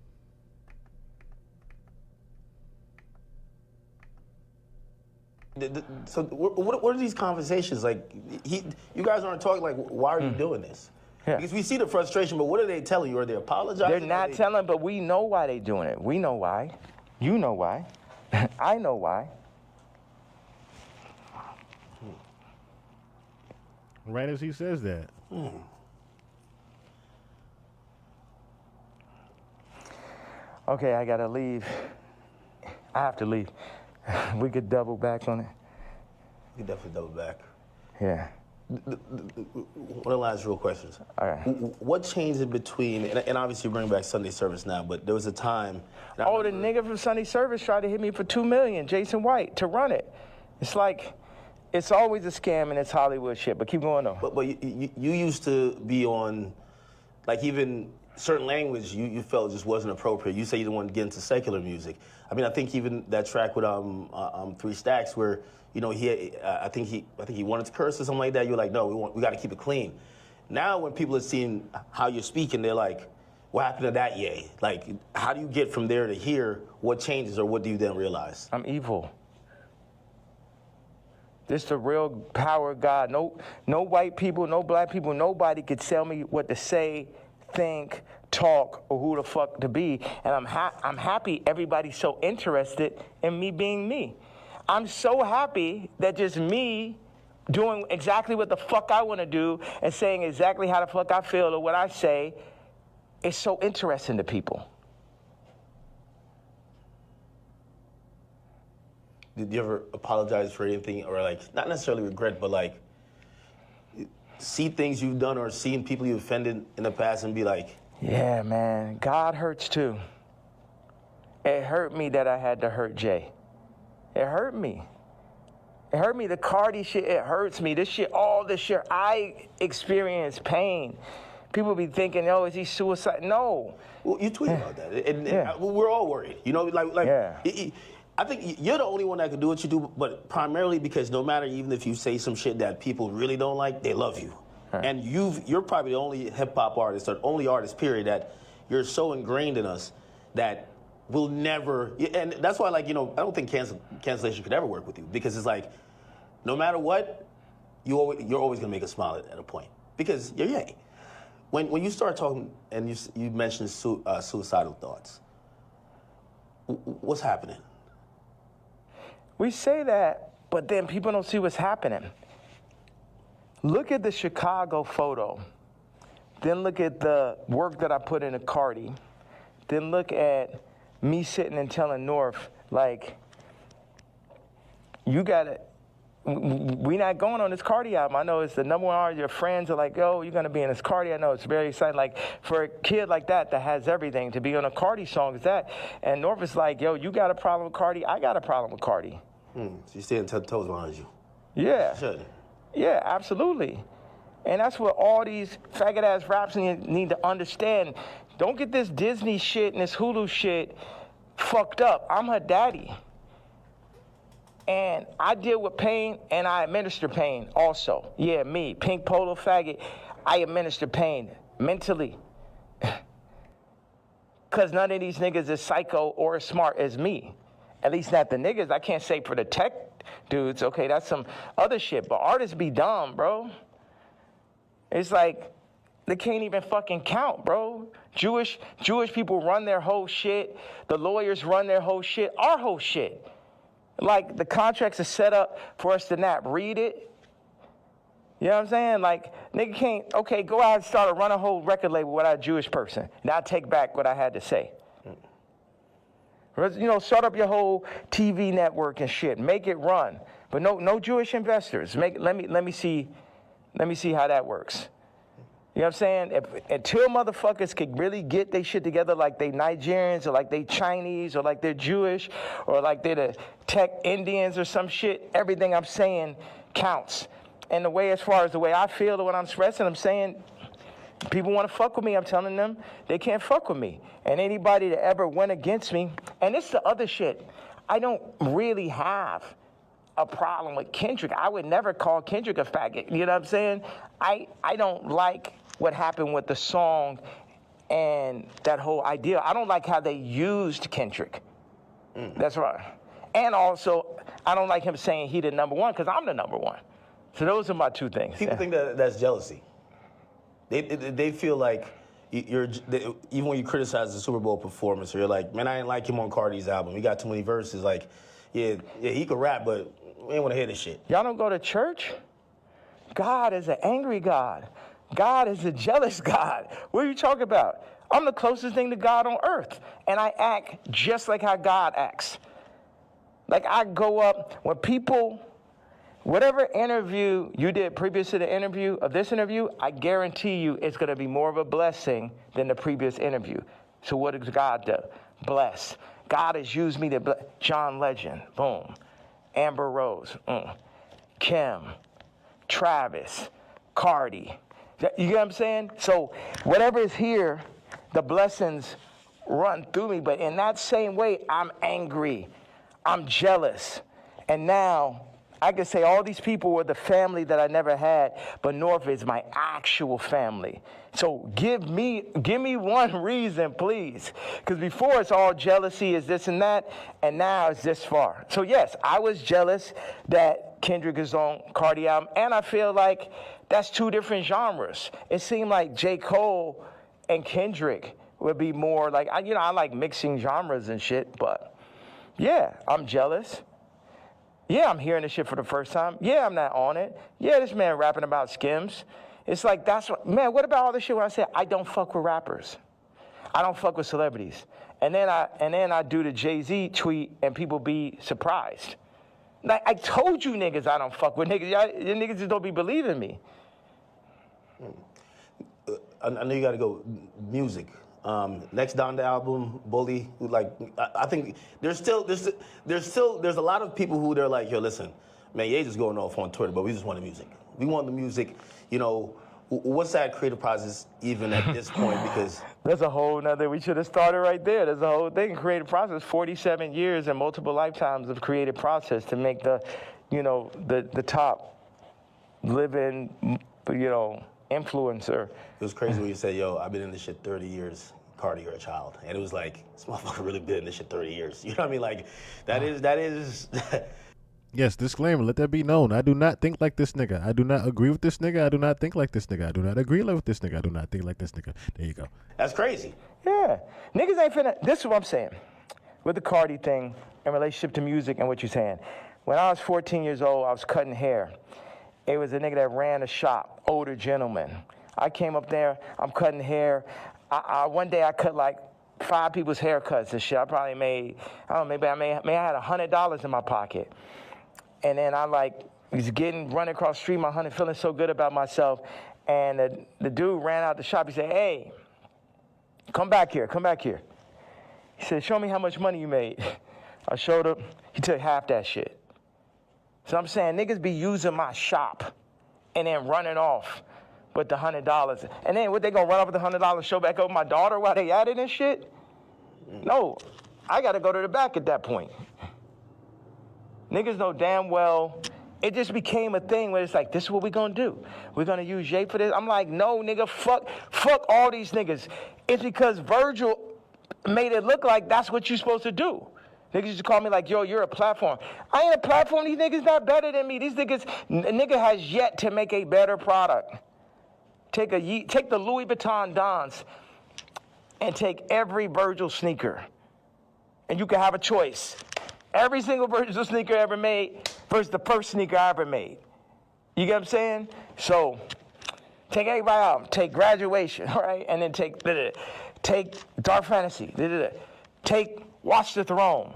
So what are these conversations like? You guys aren't talking like, why are you doing this? Yeah. Because we see the frustration, but what are they telling you? Are they apologizing? They're not telling, but we know why they're doing it. We know why. You know why. I know why. Right as he says that. Okay, I gotta leave. I have to leave. We could double back on it. We could definitely double back. Yeah. One of the last real questions. All right. What changed in between, and obviously you're bringing back Sunday service now, but there was a time. Oh, the nigga from Sunday service tried to hit me for $2 million, Jason White, to run it. It's like, it's always a scam and it's Hollywood shit, but keep going on. But you used to be on, like even certain language you felt just wasn't appropriate. You say you didn't want to get into secular music. I mean, I think even that track with 3 Stacks where, you know, I think he wanted to curse or something like that. You're like, no, we got to keep it clean. Now when people are seeing how you're speaking, they're like, what happened to that yay? Like, how do you get from there to here? What changes, or what do you then realize? I'm evil. This the real power of God. No white people, no black people, nobody could tell me what to say, think, talk, or who the fuck to be. And I'm happy everybody's so interested in me being me. I'm so happy that just me doing exactly what the fuck I want to do and saying exactly how the fuck I feel or what I say is so interesting to people. Did you ever apologize for anything, or like, not necessarily regret, but like see things you've done or seen people you offended in the past and be like, yeah, man, God hurts too. It hurt me that I had to hurt Jay. It hurt me. It hurt me. The Cardi shit, it hurts me. This shit, all this shit, I experience pain. People be thinking, oh, is he suicide? No. Well, you tweet about that, and we're all worried. You know, like I think you're the only one that can do what you do, but primarily because no matter, even if you say some shit that people really don't like, they love you. And you're probably the only hip-hop artist, or only artist, period, that you're so ingrained in us that we'll never, and that's why, like, you know, I don't think cancellation could ever work with you, because it's like, no matter what, you're always gonna make us smile at a point, because you're Ye. When you start talking, and you mentioned suicidal thoughts, what's happening? We say that, but then people don't see what's happening. Look at the Chicago photo. Then look at the work that I put into Cardi. Then look at me sitting and telling North, like, you gotta, we not going on this Cardi album. I know it's the number one artist. Your friends are like, yo, you're gonna be in this Cardi. I know it's very exciting. Like, for a kid like that has everything, to be on a Cardi song is that. And North is like, yo, you got a problem with Cardi? I got a problem with Cardi. So you're staying toes behind you. Yeah. Should. Yeah, absolutely. And that's what all these faggot-ass raps need to understand. Don't get this Disney shit and this Hulu shit fucked up. I'm her daddy. And I deal with pain, and I administer pain also. Yeah, me, pink polo faggot, I administer pain mentally. Because none of these niggas is psycho or as smart as me. At least not the niggas. I can't say for the tech dudes. Okay, that's some other shit. But artists be dumb, bro. It's like they can't even fucking count, bro. Jewish people run their whole shit. The lawyers run their whole shit. Our whole shit. Like, the contracts are set up for us to not read it. You know what I'm saying? Like, nigga can't, okay, go out and start run a whole record label without a Jewish person. Now take back what I had to say. You know, start up your whole TV network and shit. Make it run. But no Jewish investors. Let me see how that works. You know what I'm saying? Until motherfuckers could really get their shit together, like they Nigerians or like they Chinese or like they're Jewish or like they're the tech Indians or some shit, everything I'm saying counts. And the way, as far as the way I feel or what I'm expressing, I'm saying, people want to fuck with me, I'm telling them they can't fuck with me. And anybody that ever went against me, and it's the other shit, I don't really have a problem with Kendrick. I would never call Kendrick a faggot. You know what I'm saying? I don't like what happened with the song and that whole idea. I don't like how they used Kendrick. That's right. And also, I don't like him saying he the number one, because I'm the number one. So those are my two things. People think that's jealousy. They feel like even when you criticize the Super Bowl performance, or you're like, man, I didn't like him on Cardi's album. He got too many verses. Like, yeah, he could rap, but we ain't want to hear this shit. Y'all don't go to church? God is an angry God. God is a jealous God. What are you talking about? I'm the closest thing to God on earth, and I act just like how God acts. Like, I go up when people, whatever interview you did previous to the interview of this interview, I guarantee you it's going to be more of a blessing than the previous interview. So what does God do? Bless. God has used me to bless. John Legend, boom. Amber Rose, Kim, Travis, Cardi. You get what I'm saying? So whatever is here, the blessings run through me. But in that same way, I'm angry. I'm jealous. And now I can say all these people were the family that I never had, but North is my actual family. So give me one reason, please. Because before it's all jealousy, is this and that, and now it's this far. So yes, I was jealous that Kendrick is on Cardi album, and I feel like that's two different genres. It seemed like J. Cole and Kendrick would be more like, I like mixing genres and shit, but yeah, I'm jealous. Yeah, I'm hearing this shit for the first time. Yeah, I'm not on it. Yeah, this man rapping about Skims. It's like, what about all this shit when I say I don't fuck with rappers? I don't fuck with celebrities. And then I do the Jay-Z tweet and people be surprised. Like, I told you niggas I don't fuck with niggas. You niggas just don't be believing me. I know you got to go music. Next Donda album, Bully. Like, I think there's a lot of people who they're like, yo, listen, man, Ye just going off on Twitter, but we just want the music. We want the music. You know, what's that creative process even at this point? Because there's a whole nother, we should have started right there. There's a whole thing, creative process, 47 years and multiple lifetimes of creative process to make the, you know, the top living, you know, influencer. It was crazy when you said, yo, I've been in this shit 30 years. Cardi, you're a child. And it was like, this motherfucker really been in this shit 30 years. You know what I mean? Like, that is. Yes, disclaimer, let that be known. I do not think like this nigga. I do not agree with this nigga. I do not think like this nigga. I do not agree with this nigga. I do not think like this nigga. There you go. That's crazy. Yeah. Niggas ain't finna, this is what I'm saying. With the Cardi thing in relationship to music and what you're saying. When I was 14 years old, I was cutting hair. It was a nigga that ran a shop, older gentleman. I came up there, I'm cutting hair. One day I cut like 5 people's haircuts and shit. I probably made, I don't know, maybe I had $100 in my pocket. And then I like was running across the street, my honey, feeling so good about myself. And the dude ran out the shop. He said, hey, come back here. He said, show me how much money you made. I showed him. He took half that shit. So I'm saying niggas be using my shop and then running off with the $100. And then what, they gonna run off with the $100 show back over my daughter while they at it and shit? No, I gotta go to the back at that point. Niggas know damn well, it just became a thing where it's like, this is what we gonna do. We're gonna use Ye for this. I'm like, no, nigga, fuck all these niggas. It's because Virgil made it look like that's what you're supposed to do. Niggas used to call me like, yo, you're a platform. I ain't a platform. These niggas not better than me. These niggas, nigga has yet to make a better product. Take the Louis Vuitton Dons and take every Virgil sneaker. And you can have a choice. Every single Virgil sneaker ever made versus the first sneaker I ever made. You get what I'm saying? So take everybody out. Take Graduation, all right? And then take Dark Fantasy. Take Watch the Throne.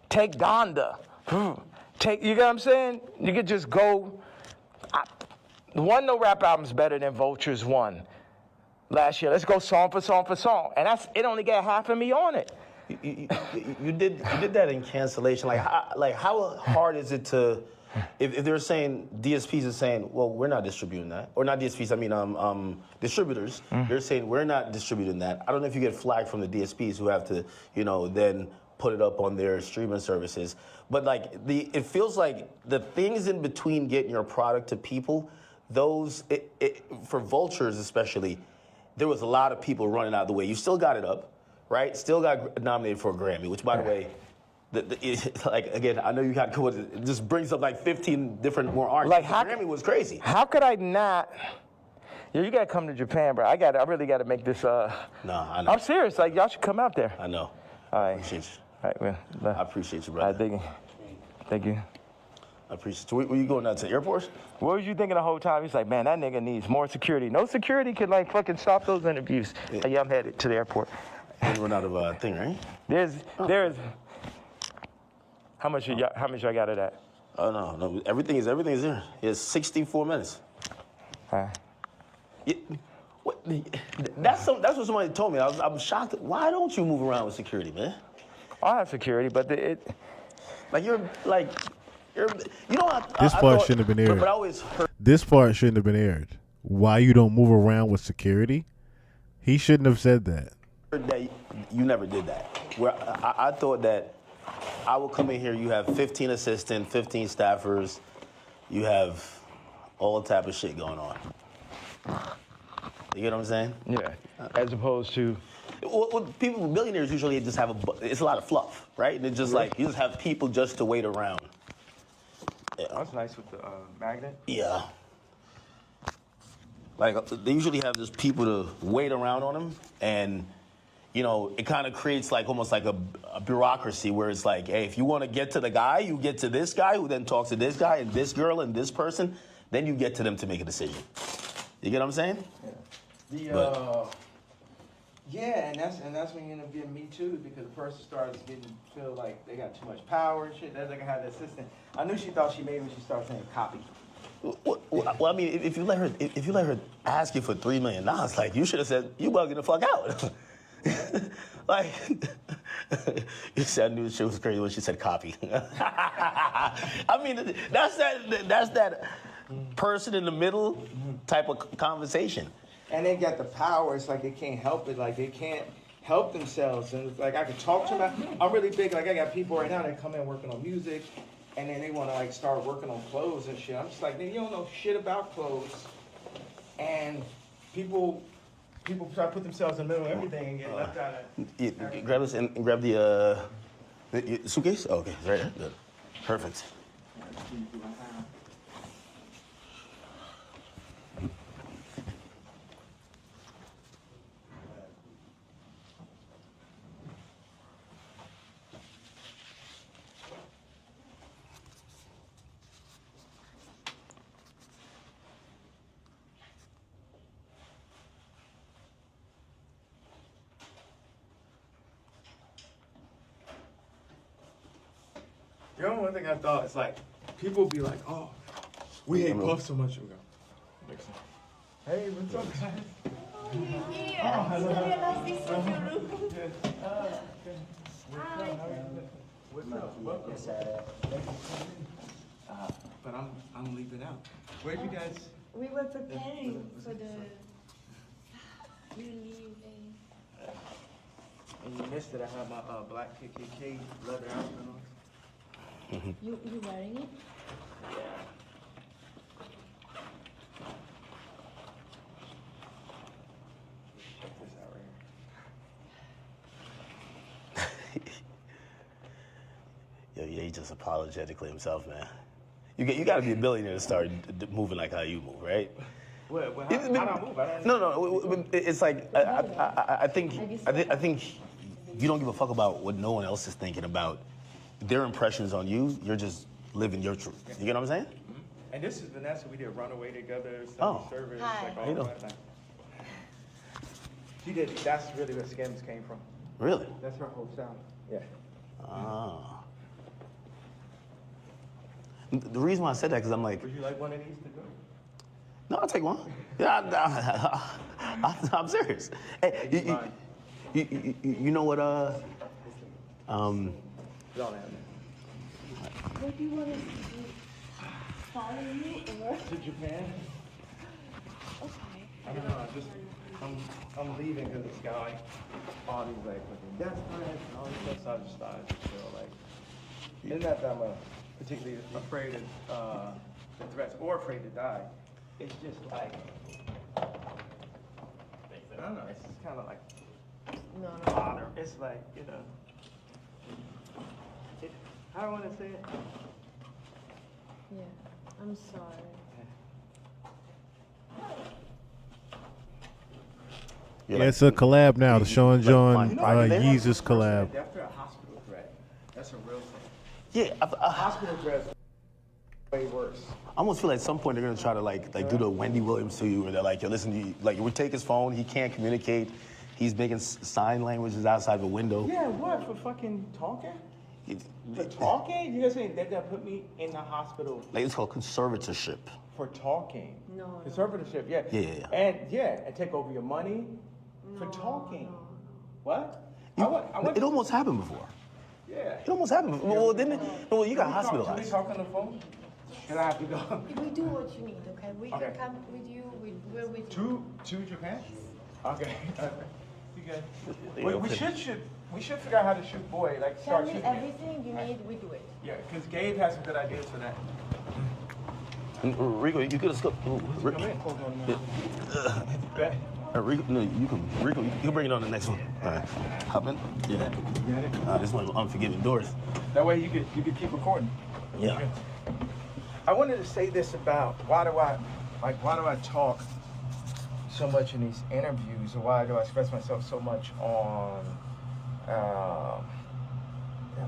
Take Donda. You get what I'm saying? You could just go. No rap album's better than Vulture's one last year. Let's go song for song for song. And it only got half of me on it. You did that in cancellation. Like how hard is it to, if they're saying DSPs are saying, well, we're not distributing that, or not DSPs, I mean distributors. They're saying we're not distributing that. I don't know if you get flagged from the DSPs who have to, then put it up on their streaming services. But like it feels like the things in between getting your product to people, those for Vultures especially, there was a lot of people running out of the way. You still got it up. Right? Still got nominated for a Grammy, which, by the way, like, again, I know you got to it just brings up like 15 different more artists. Like, the Grammy was crazy. How could I not? You got to come to Japan, bro. I really got to make this. No, I know. I'm serious. Like, y'all should come out there. I know. All right. I appreciate you. All right, man. I appreciate you, brother. Thank you. I appreciate you. Were you going out to the airport? What was you thinking the whole time? He's like, man, that nigga needs more security. No security could, like, fucking stop those interviews. Yeah, I'm headed to the airport. Didn't run out of thing, right? There's. How much I got of that? Oh no, everything is there. It's 64 minutes. That's what somebody told me. I'm shocked. Why don't you move around with security, man? I have security, but you know. This part shouldn't have been aired. But I always heard. This part shouldn't have been aired. Why you don't move around with security? He shouldn't have said that. That you never did that. Where I thought that I would come in here, you have 15 assistants, 15 staffers, you have all type of shit going on. You get what I'm saying? Yeah. As opposed to. Well, millionaires usually just have it's a lot of fluff, right? And it's just like you just have people just to wait around. Yeah. That's nice with the magnet. Yeah. Like they usually have just people to wait around on them, and it kind of creates like almost like a bureaucracy where it's like, hey, if you want to get to the guy, you get to this guy who then talks to this guy and this girl and this person, then you get to them to make a decision. You get what I'm saying? Yeah. Yeah, and that's when you end up getting Me Too, because the person starts feel like they got too much power and shit. That's like I had the assistant. I knew she thought she made when she started saying copy. Well, I mean, if you let her ask you for $3 million, like you should have said, you bugging the fuck out. Like, you said I knew she was crazy when she said copy. I mean, that's that person in the middle type of conversation. And they got the power. It's like they can't help it. Like they can't help themselves. And it's like I could talk to them. I'm really big. Like I got people right now that come in working on music, and then they want to like start working on clothes and shit. I'm just like, you don't know shit about clothes. And people try to put themselves in the middle of everything and get left out of. Grab this and grab the suitcase. Oh, okay, right there. Good. Perfect. You know, one thing I thought is like, people be like, oh, we hate Puff so much. We go, hey, what's up, guys? What's up? But I'm leaving out. Where you guys? We were preparing for the leaving. And you missed it. I have my black KKK leather outfit on. You wearing it? Yeah. Check this out right here. Yo, yeah, he just apologetically himself, man. You got to be a billionaire to start moving like how you move, right? Well, how do I move? I don't No. It's like I think you don't give a fuck about what no one else is thinking about their impressions on you. You're just living your truth. You get what I'm saying? Mm-hmm. And this is Vanessa. We did Runaway together. Service, Hi. like How all you that. Like, she did. That's really where Skims came from. Really? That's her whole style. Yeah. Ah. The reason why I said that because I'm like, Would you like one of these to go? no, I'll take one. Yeah, I'm serious. Hey, you know what? Don't have it. What do you want us to do? Follow you or? To Japan? Okay. I don't know. I'm leaving because it's got like all these like fucking death threats and all this stuff. So I just started to feel like, it's not that I'm particularly afraid of the threats or afraid to die. It's just like, I don't know. It's just kind of like No. honor. It's like, you know. How do I want to say it? Yeah. I'm sorry. Yeah, it's a collab now. The Sean John Yeezus collab. After a hospital threat, that's a real thing. Yeah, Hospital threats are way worse. I almost feel like at some point they're gonna try to like do the Wendy Williams to you, where they're like, yo, listen, we take his phone, he can't communicate, he's making sign languages outside the window. Yeah, what, for fucking talking? For talking? You guys saying they're gonna put me in the hospital Like it's called conservatorship. for talking? No. Conservatorship, yeah. Yeah. And take over your money for talking. No. What? It almost happened before. Yeah. It almost happened before. Well, didn't it? Well, you got Can we hospitalized. talk on the phone? And I have to go. We do what you need, okay? We Okay. can come with you. We're with you. To Japan? Okay. You good? Yeah, We okay. should figure out how to shoot boy. Like Tell start me shooting. it. everything you need. We do it. Yeah, because Gabe has some good ideas for that. And, Rico, you could have skipped. Come in. Bet. Rico, no, you can bring it on the next one. All right. Hop in. Yeah. This one's Unforgiving Doors. That way you could keep recording. Yeah. I wanted to say this about why do I talk so much in these interviews, or why do I express myself so much on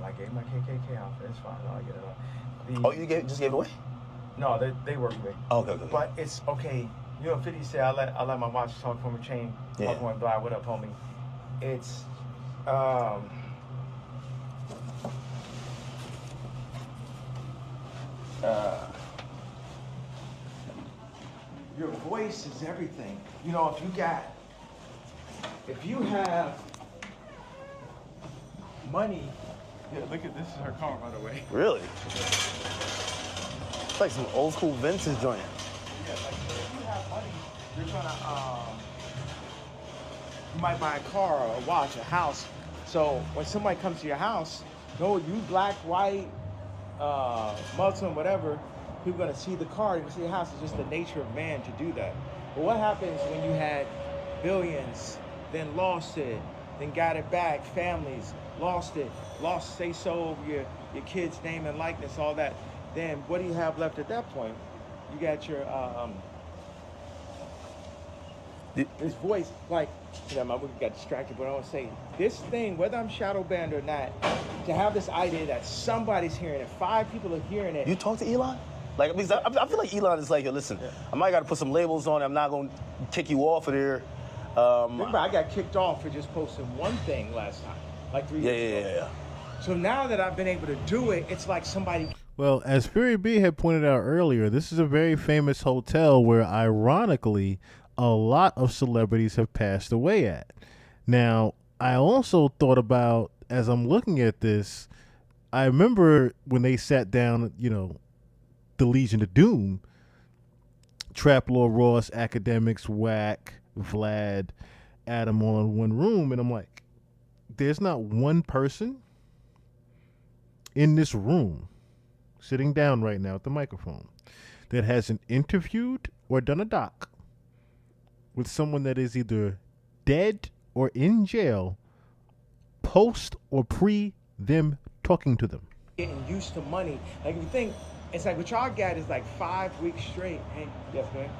I gave my KKK outfit, it's fine, I'll get it on. Oh, you just gave it away? No, they work with me. Oh, okay. But it's okay. You know, 50 say I let my watch talk from a chain. Yeah. I'm going blind. What up, homie? It's your voice is everything. You know, if you have money, yeah, look at this is her car, by the way. Really? It's like some old school vintage joint. Yeah, like if you have money, you're trying to, you might buy a car or a watch, a house. So when somebody comes to your house, no, you black, white, Muslim, whatever, people are gonna see the car, they're gonna see the house. It's just the nature of man to do that. But what happens when you had billions, then lost it, then got it back, families, lost it, lost say-so over your kid's name and likeness, all that. Then what do you have left at that point? You got your, this voice, like, you know, my movie got distracted, but I want to say, this thing, whether I'm shadow banned or not, to have this idea that somebody's hearing it, 5 people are hearing it. You talk to Elon? Like, because I feel like Elon is like, yo, listen, I might got to put some labels on it. I'm not going to kick you off of there. Remember, I got kicked off for just posting one thing last time, like 3 years ago. Yeah. So now that I've been able to do it, it's like somebody... Well, as Fury B had pointed out earlier, this is a very famous hotel where, ironically, a lot of celebrities have passed away at. Now, I also thought about, as I'm looking at this, I remember when they sat down, you know, the Legion of Doom, Trap Lord Ross, Akademiks, Wack, Vlad, Adam all in one room, and I'm like, there's not one person in this room sitting down right now at the microphone that hasn't interviewed or done a doc with someone that is either dead or in jail post or pre them talking to them. Getting used to money. Like, if you think, it's like what y'all got is like 5 weeks straight. Hey, yes, man.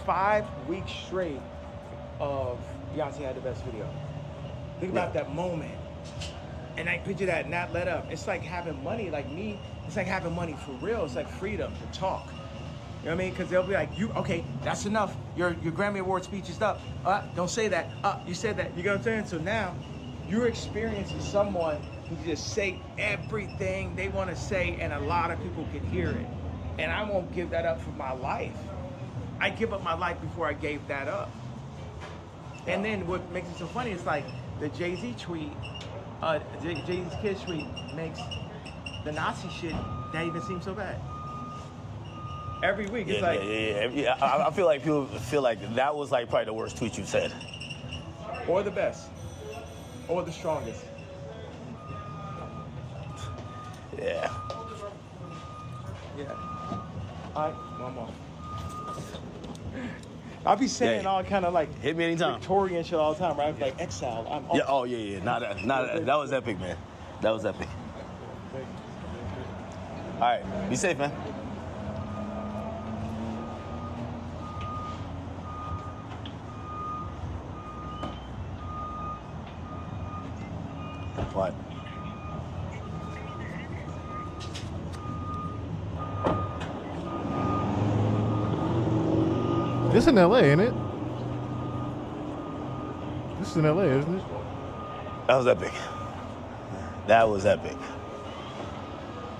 5 weeks straight of Beyonce had the best video. Think about that moment. And I picture that not let up. It's like having money, like me, it's like having money for real. It's like freedom to talk. You know what I mean? Because they'll be like, you, okay, that's enough. Your Grammy Award speech is up. Don't say that. You said that. You know what I'm saying? So now you're experiencing someone who just say everything they want to say, and a lot of people can hear it. And I won't give that up for my life. I give up my life before I gave that up. And then what makes it so funny is like the Jay-Z tweet, Jay-Z's Kids tweet makes the Nazi shit not even seem so bad. Every week, it's like... Yeah. I feel like people feel like that was like probably the worst tweet you've said. Or the best. Or the strongest. Yeah. Yeah. All right, one more. I'll be saying all kind of like... Hit me anytime. Victorian shit all the time, right? Like, exile. Yeah. That was epic, man. That was epic. All right. Be safe, man. What? This in LA, ain't it? This is in LA, isn't it? That was epic. That was epic.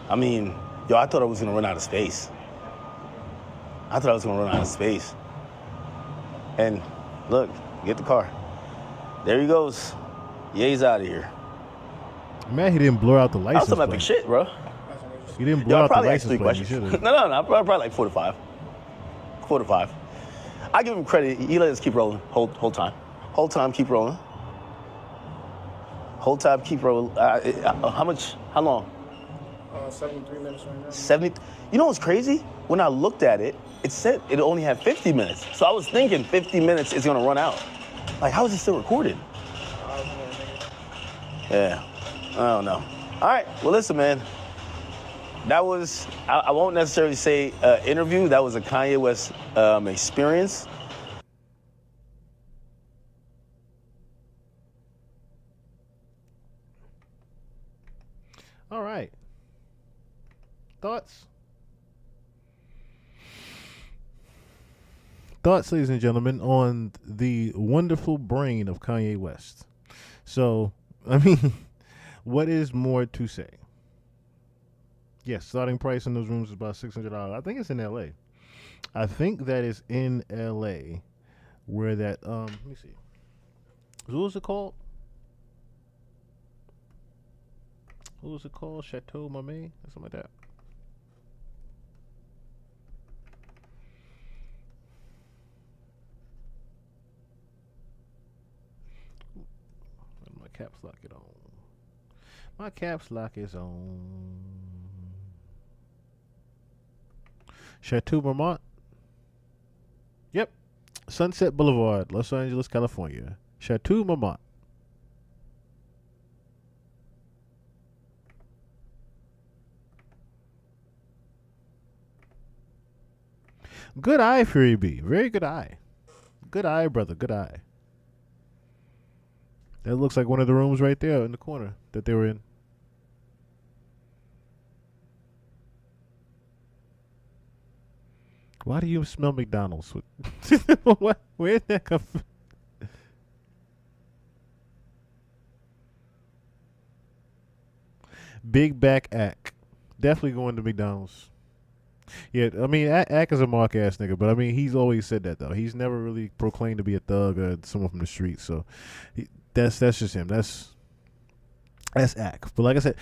I mean, yo, I thought I was gonna run out of space. And look, get the car. There he goes. Ye's out of here. Man, he didn't blow out the That license was some epic plate. shit, bro. He didn't Yo, blow I out the probably asked license 3 plate. He questions. should've. No, probably like 4 to 5. 4 to 5. I give him credit. He let us keep rolling. Whole time. Whole time, keep rolling. Whole time, keep rolling. How much? How long? 73 minutes right now. 70. You know what's crazy? When I looked at it, it said it only had 50 minutes. So I was thinking 50 minutes is gonna run out. Like, how is it still recorded? Yeah, I don't know. All right, well, listen, man. That was, I won't necessarily say interview. That was a Kanye West experience. All right. Thoughts? Thoughts, ladies and gentlemen, on the wonderful brain of Kanye West. So, I mean, what is more to say? Yes, starting price in those rooms is about $600. I think it's in L.A. I think that is in L.A. where that, let me see. What was it called? What was it called? Chateau Marmee or something like that. My caps lock it on. My caps lock is on. Chateau Marmont. Yep. Sunset Boulevard, Los Angeles, California. Chateau Marmont. Good eye, Fury B. Very good eye. Good eye, brother. Good eye. That looks like one of the rooms right there in the corner that they were in. Why do you smell McDonald's? What? Where did that come from? Big back Ack. Definitely going to McDonald's. Yeah, I mean, Ack is a mark ass nigga, but I mean, he's always said that though. He's never really proclaimed to be a thug or someone from the street. So that's just him. That's Ack. But like I said,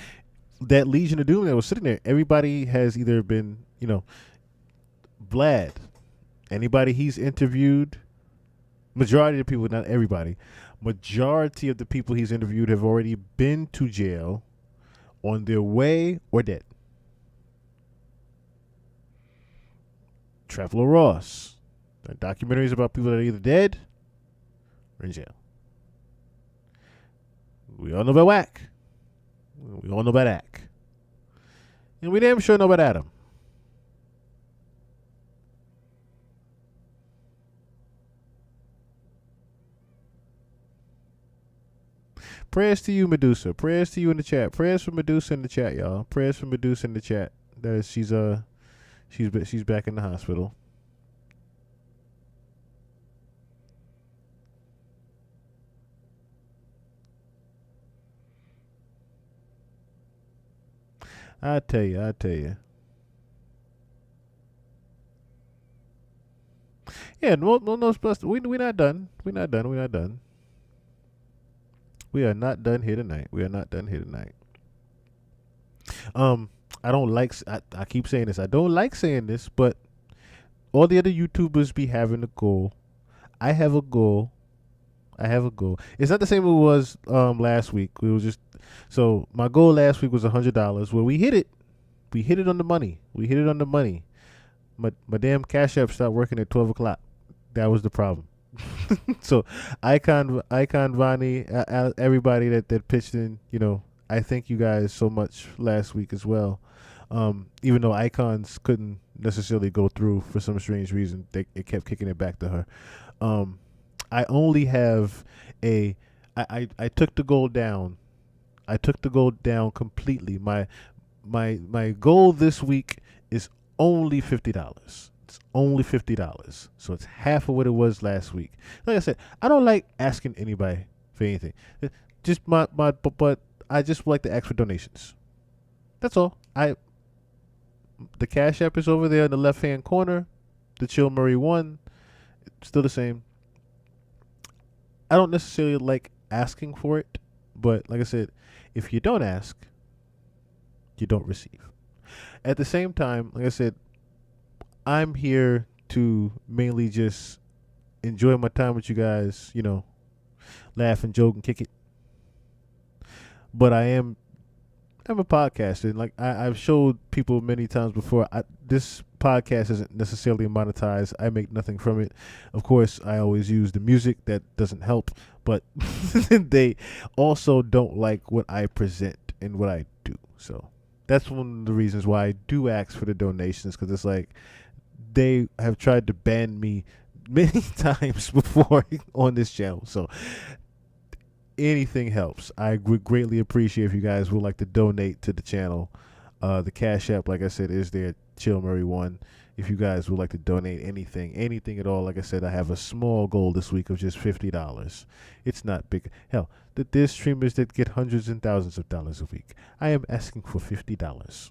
that Legion of Doom that was sitting there, everybody has either been, Vlad, anybody he's interviewed, majority of the people, not everybody, majority of the people he's interviewed have already been to jail, on their way, or dead. Trevor Ross. There are documentaries about people that are either dead or in jail. We all know about Wack. We all know about Ack. And we damn sure know about Adam. Prayers to you, Medusa. Prayers to you in the chat. Prayers for Medusa in the chat, y'all. Prayers for Medusa in the chat. That is, she's back in the hospital. I tell you. Yeah, no, we're not done. We are not done here tonight. I don't like. I keep saying this. I don't like saying this, but all the other YouTubers be having a goal. I have a goal. It's not the same as it was last week. So my goal last week was $100. Well, we hit it. We hit it on the money. My damn Cash App stopped working at 12 o'clock. That was the problem. So Icon Vonnie, everybody that pitched in, I thank you guys so much last week as well. Even though Icons couldn't necessarily go through for some strange reason, it kept kicking it back to her. I only have I took the goal down. I took the goal down completely. My goal this week is only $50. It's only $50. So it's half of what it was last week. Like I said, I don't like asking anybody for anything. But I just like to ask for donations. That's all. The Cash App is over there in the left-hand corner. The Chill Murray 1, still the same. I don't necessarily like asking for it, but like I said, if you don't ask, you don't receive. At the same time, like I said, I'm here to mainly just enjoy my time with you guys, laugh and joke and kick it. But I'm a podcaster, and like I've showed people many times before, this podcast isn't necessarily monetized. I make nothing from it. Of course, I always use the music. That doesn't help, but they also don't like what I present and what I do. So that's one of the reasons why I do ask for the donations, because it's like they have tried to ban me many times before on this channel. So anything helps. I would greatly appreciate if you guys would like to donate to the channel. The Cash App, like I said, is there, Chill Murray 1. If you guys would like to donate anything at all, like I said, I have a small goal this week of just $50. It's not big. Hell, there's streamers that get hundreds and thousands of dollars a week. I am asking for $50.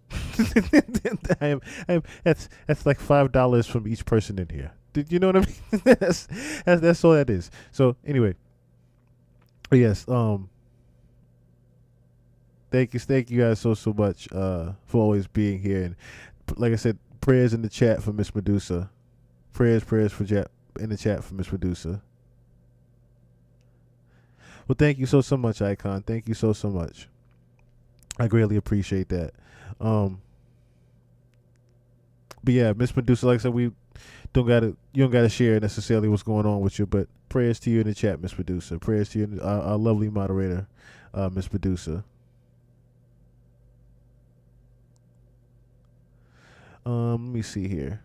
That's like $5 from each person in here. Did you know what I mean? that's all that is. So anyway. Yes, thank you guys so much for always being here. And like I said, prayers in the chat for Miss Medusa. Prayers for in the chat for Miss Medusa. Well, thank you so much, Icon. Thank you so much. I greatly appreciate that. But yeah, Miss Medusa, like I said, you don't gotta share necessarily what's going on with you, but prayers to you in the chat, Miss Medusa. Prayers to you, our lovely moderator, Miss Medusa. Let me see here.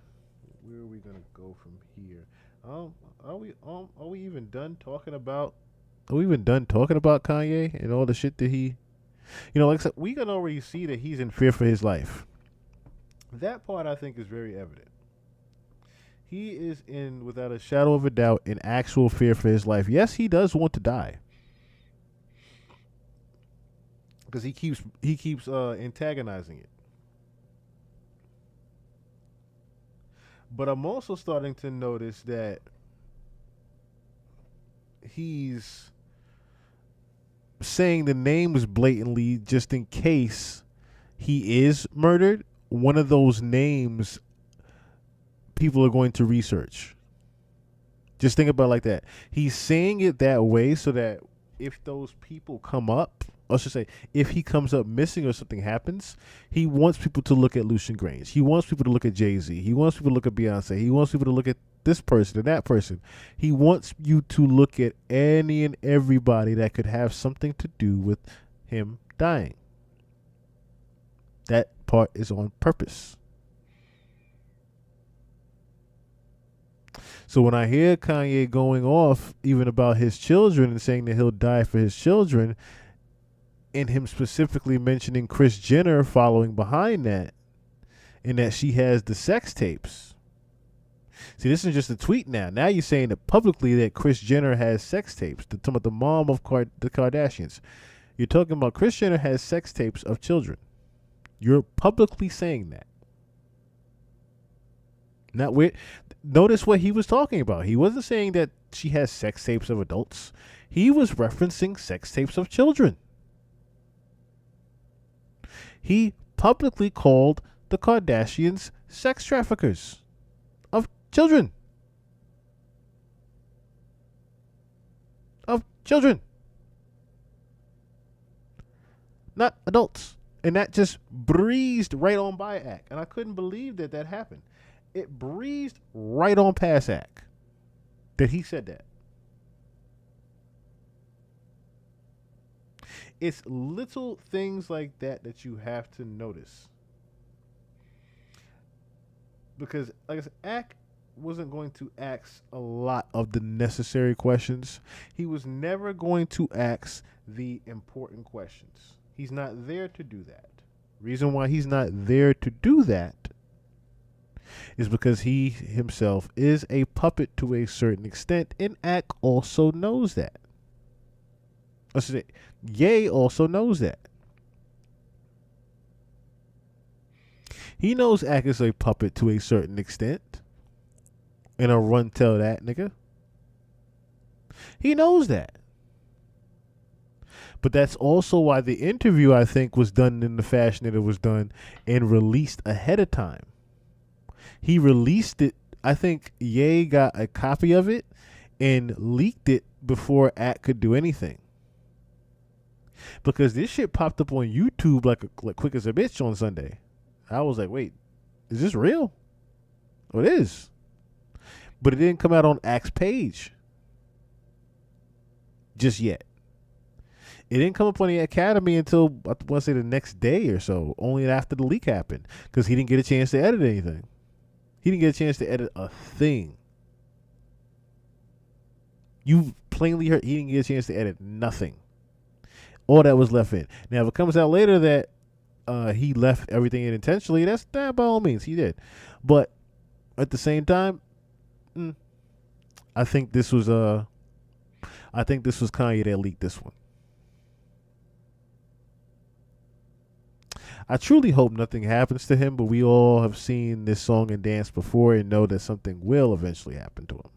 Where are we gonna go from here? Are we even done talking about? Are we even done talking about Kanye and all the shit that he, like I said, we can already see that he's in fear for his life. That part I think is very evident. He is in, without a shadow of a doubt, in actual fear for his life. Yes, he does want to die because he keeps antagonizing it. But I'm also starting to notice that he's saying the names blatantly just in case he is murdered. One of those names people are going to research. Just think about it like that. He's saying it that way so that if those people come up, or I should say, if he comes up missing or something happens, he wants people to look at Lucian Grange. He wants people to look at Jay-Z. He wants people to look at Beyonce. He wants people to look at this person and that person. He wants you to look at any and everybody that could have something to do with him dying. That part is on purpose. So when I hear Kanye going off even about his children and saying that he'll die for his children, and him specifically mentioning Kris Jenner following behind that, and that she has the sex tapes. See, this is just a tweet now. Now you're saying that publicly that Kris Jenner has sex tapes. Talking about the mom of the Kardashians. You're talking about Kris Jenner has sex tapes of children. You're publicly saying that. Not weird. Notice what he was talking about. He wasn't saying that she has sex tapes of adults. He was referencing sex tapes of children. He publicly called the Kardashians sex traffickers of children. Of children. Not adults. And that just breezed right on by Ak. And I couldn't believe that happened. It breezed right on past Ak that he said that. It's little things like that you have to notice. Because, like I said, Ak wasn't going to ask a lot of the necessary questions. He was never going to ask the important questions. He's not there to do that. Reason why he's not there to do that is because he himself is a puppet to a certain extent, and Ak also knows that. I should say, Ye also knows that. He knows Ak is a puppet to a certain extent. And a run tell that nigga. He knows that. But that's also why the interview, I think, was done in the fashion that it was done and released ahead of time. He released it. I think Ye got a copy of it and leaked it before Ak could do anything. Because this shit popped up on YouTube like quick as a bitch on Sunday. I was like, wait, is this real? Oh, it is. But it didn't come out on Ak's page just yet. It didn't come up on the Academy until, I want to say, the next day or so, only after the leak happened, because he didn't get a chance to edit anything. He didn't get a chance to edit a thing. You plainly heard he didn't get a chance to edit nothing. All that was left in. Now, if it comes out later that he left everything in intentionally, that's by all means, he did. But at the same time, I think this was Kanye that leaked this one. I truly hope nothing happens to him, but we all have seen this song and dance before and know that something will eventually happen to him.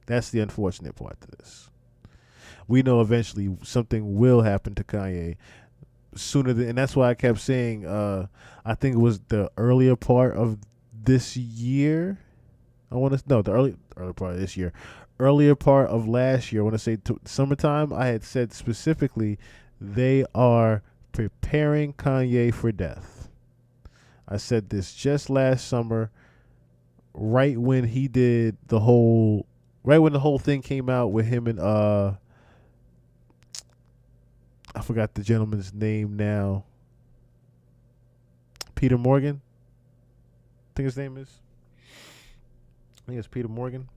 That's the unfortunate part to this. We know eventually something will happen to Kanye sooner than, and that's why I kept saying, I think it was the earlier part of this year. I want to, no, the early part of this year, earlier part of last year. I want to say summertime. I had said specifically, they are preparing Kanye for death. I said this just last summer, right when he did the whole, right when the whole thing came out with him and I forgot the gentleman's name now. Peter Morgan, I think his name is. I think it's Peter Morgan.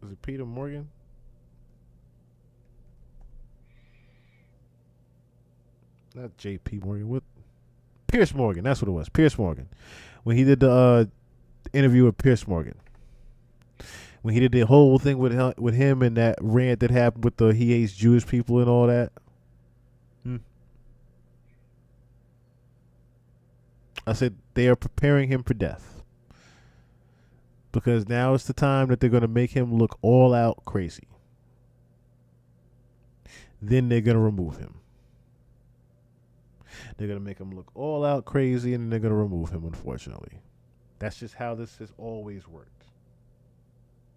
Was it Peter Morgan? Not J.P. Morgan. What? Pierce Morgan. That's what it was. Pierce Morgan. When he did the interview with Pierce Morgan. When he did the whole thing with him and that rant that happened with the he hates Jewish people and all that. I said they are preparing him for death. Because now it's the time that they're going to make him look all out crazy. Then they're going to remove him. They're going to make him look all out crazy and then they're going to remove him, unfortunately. That's just how this has always worked.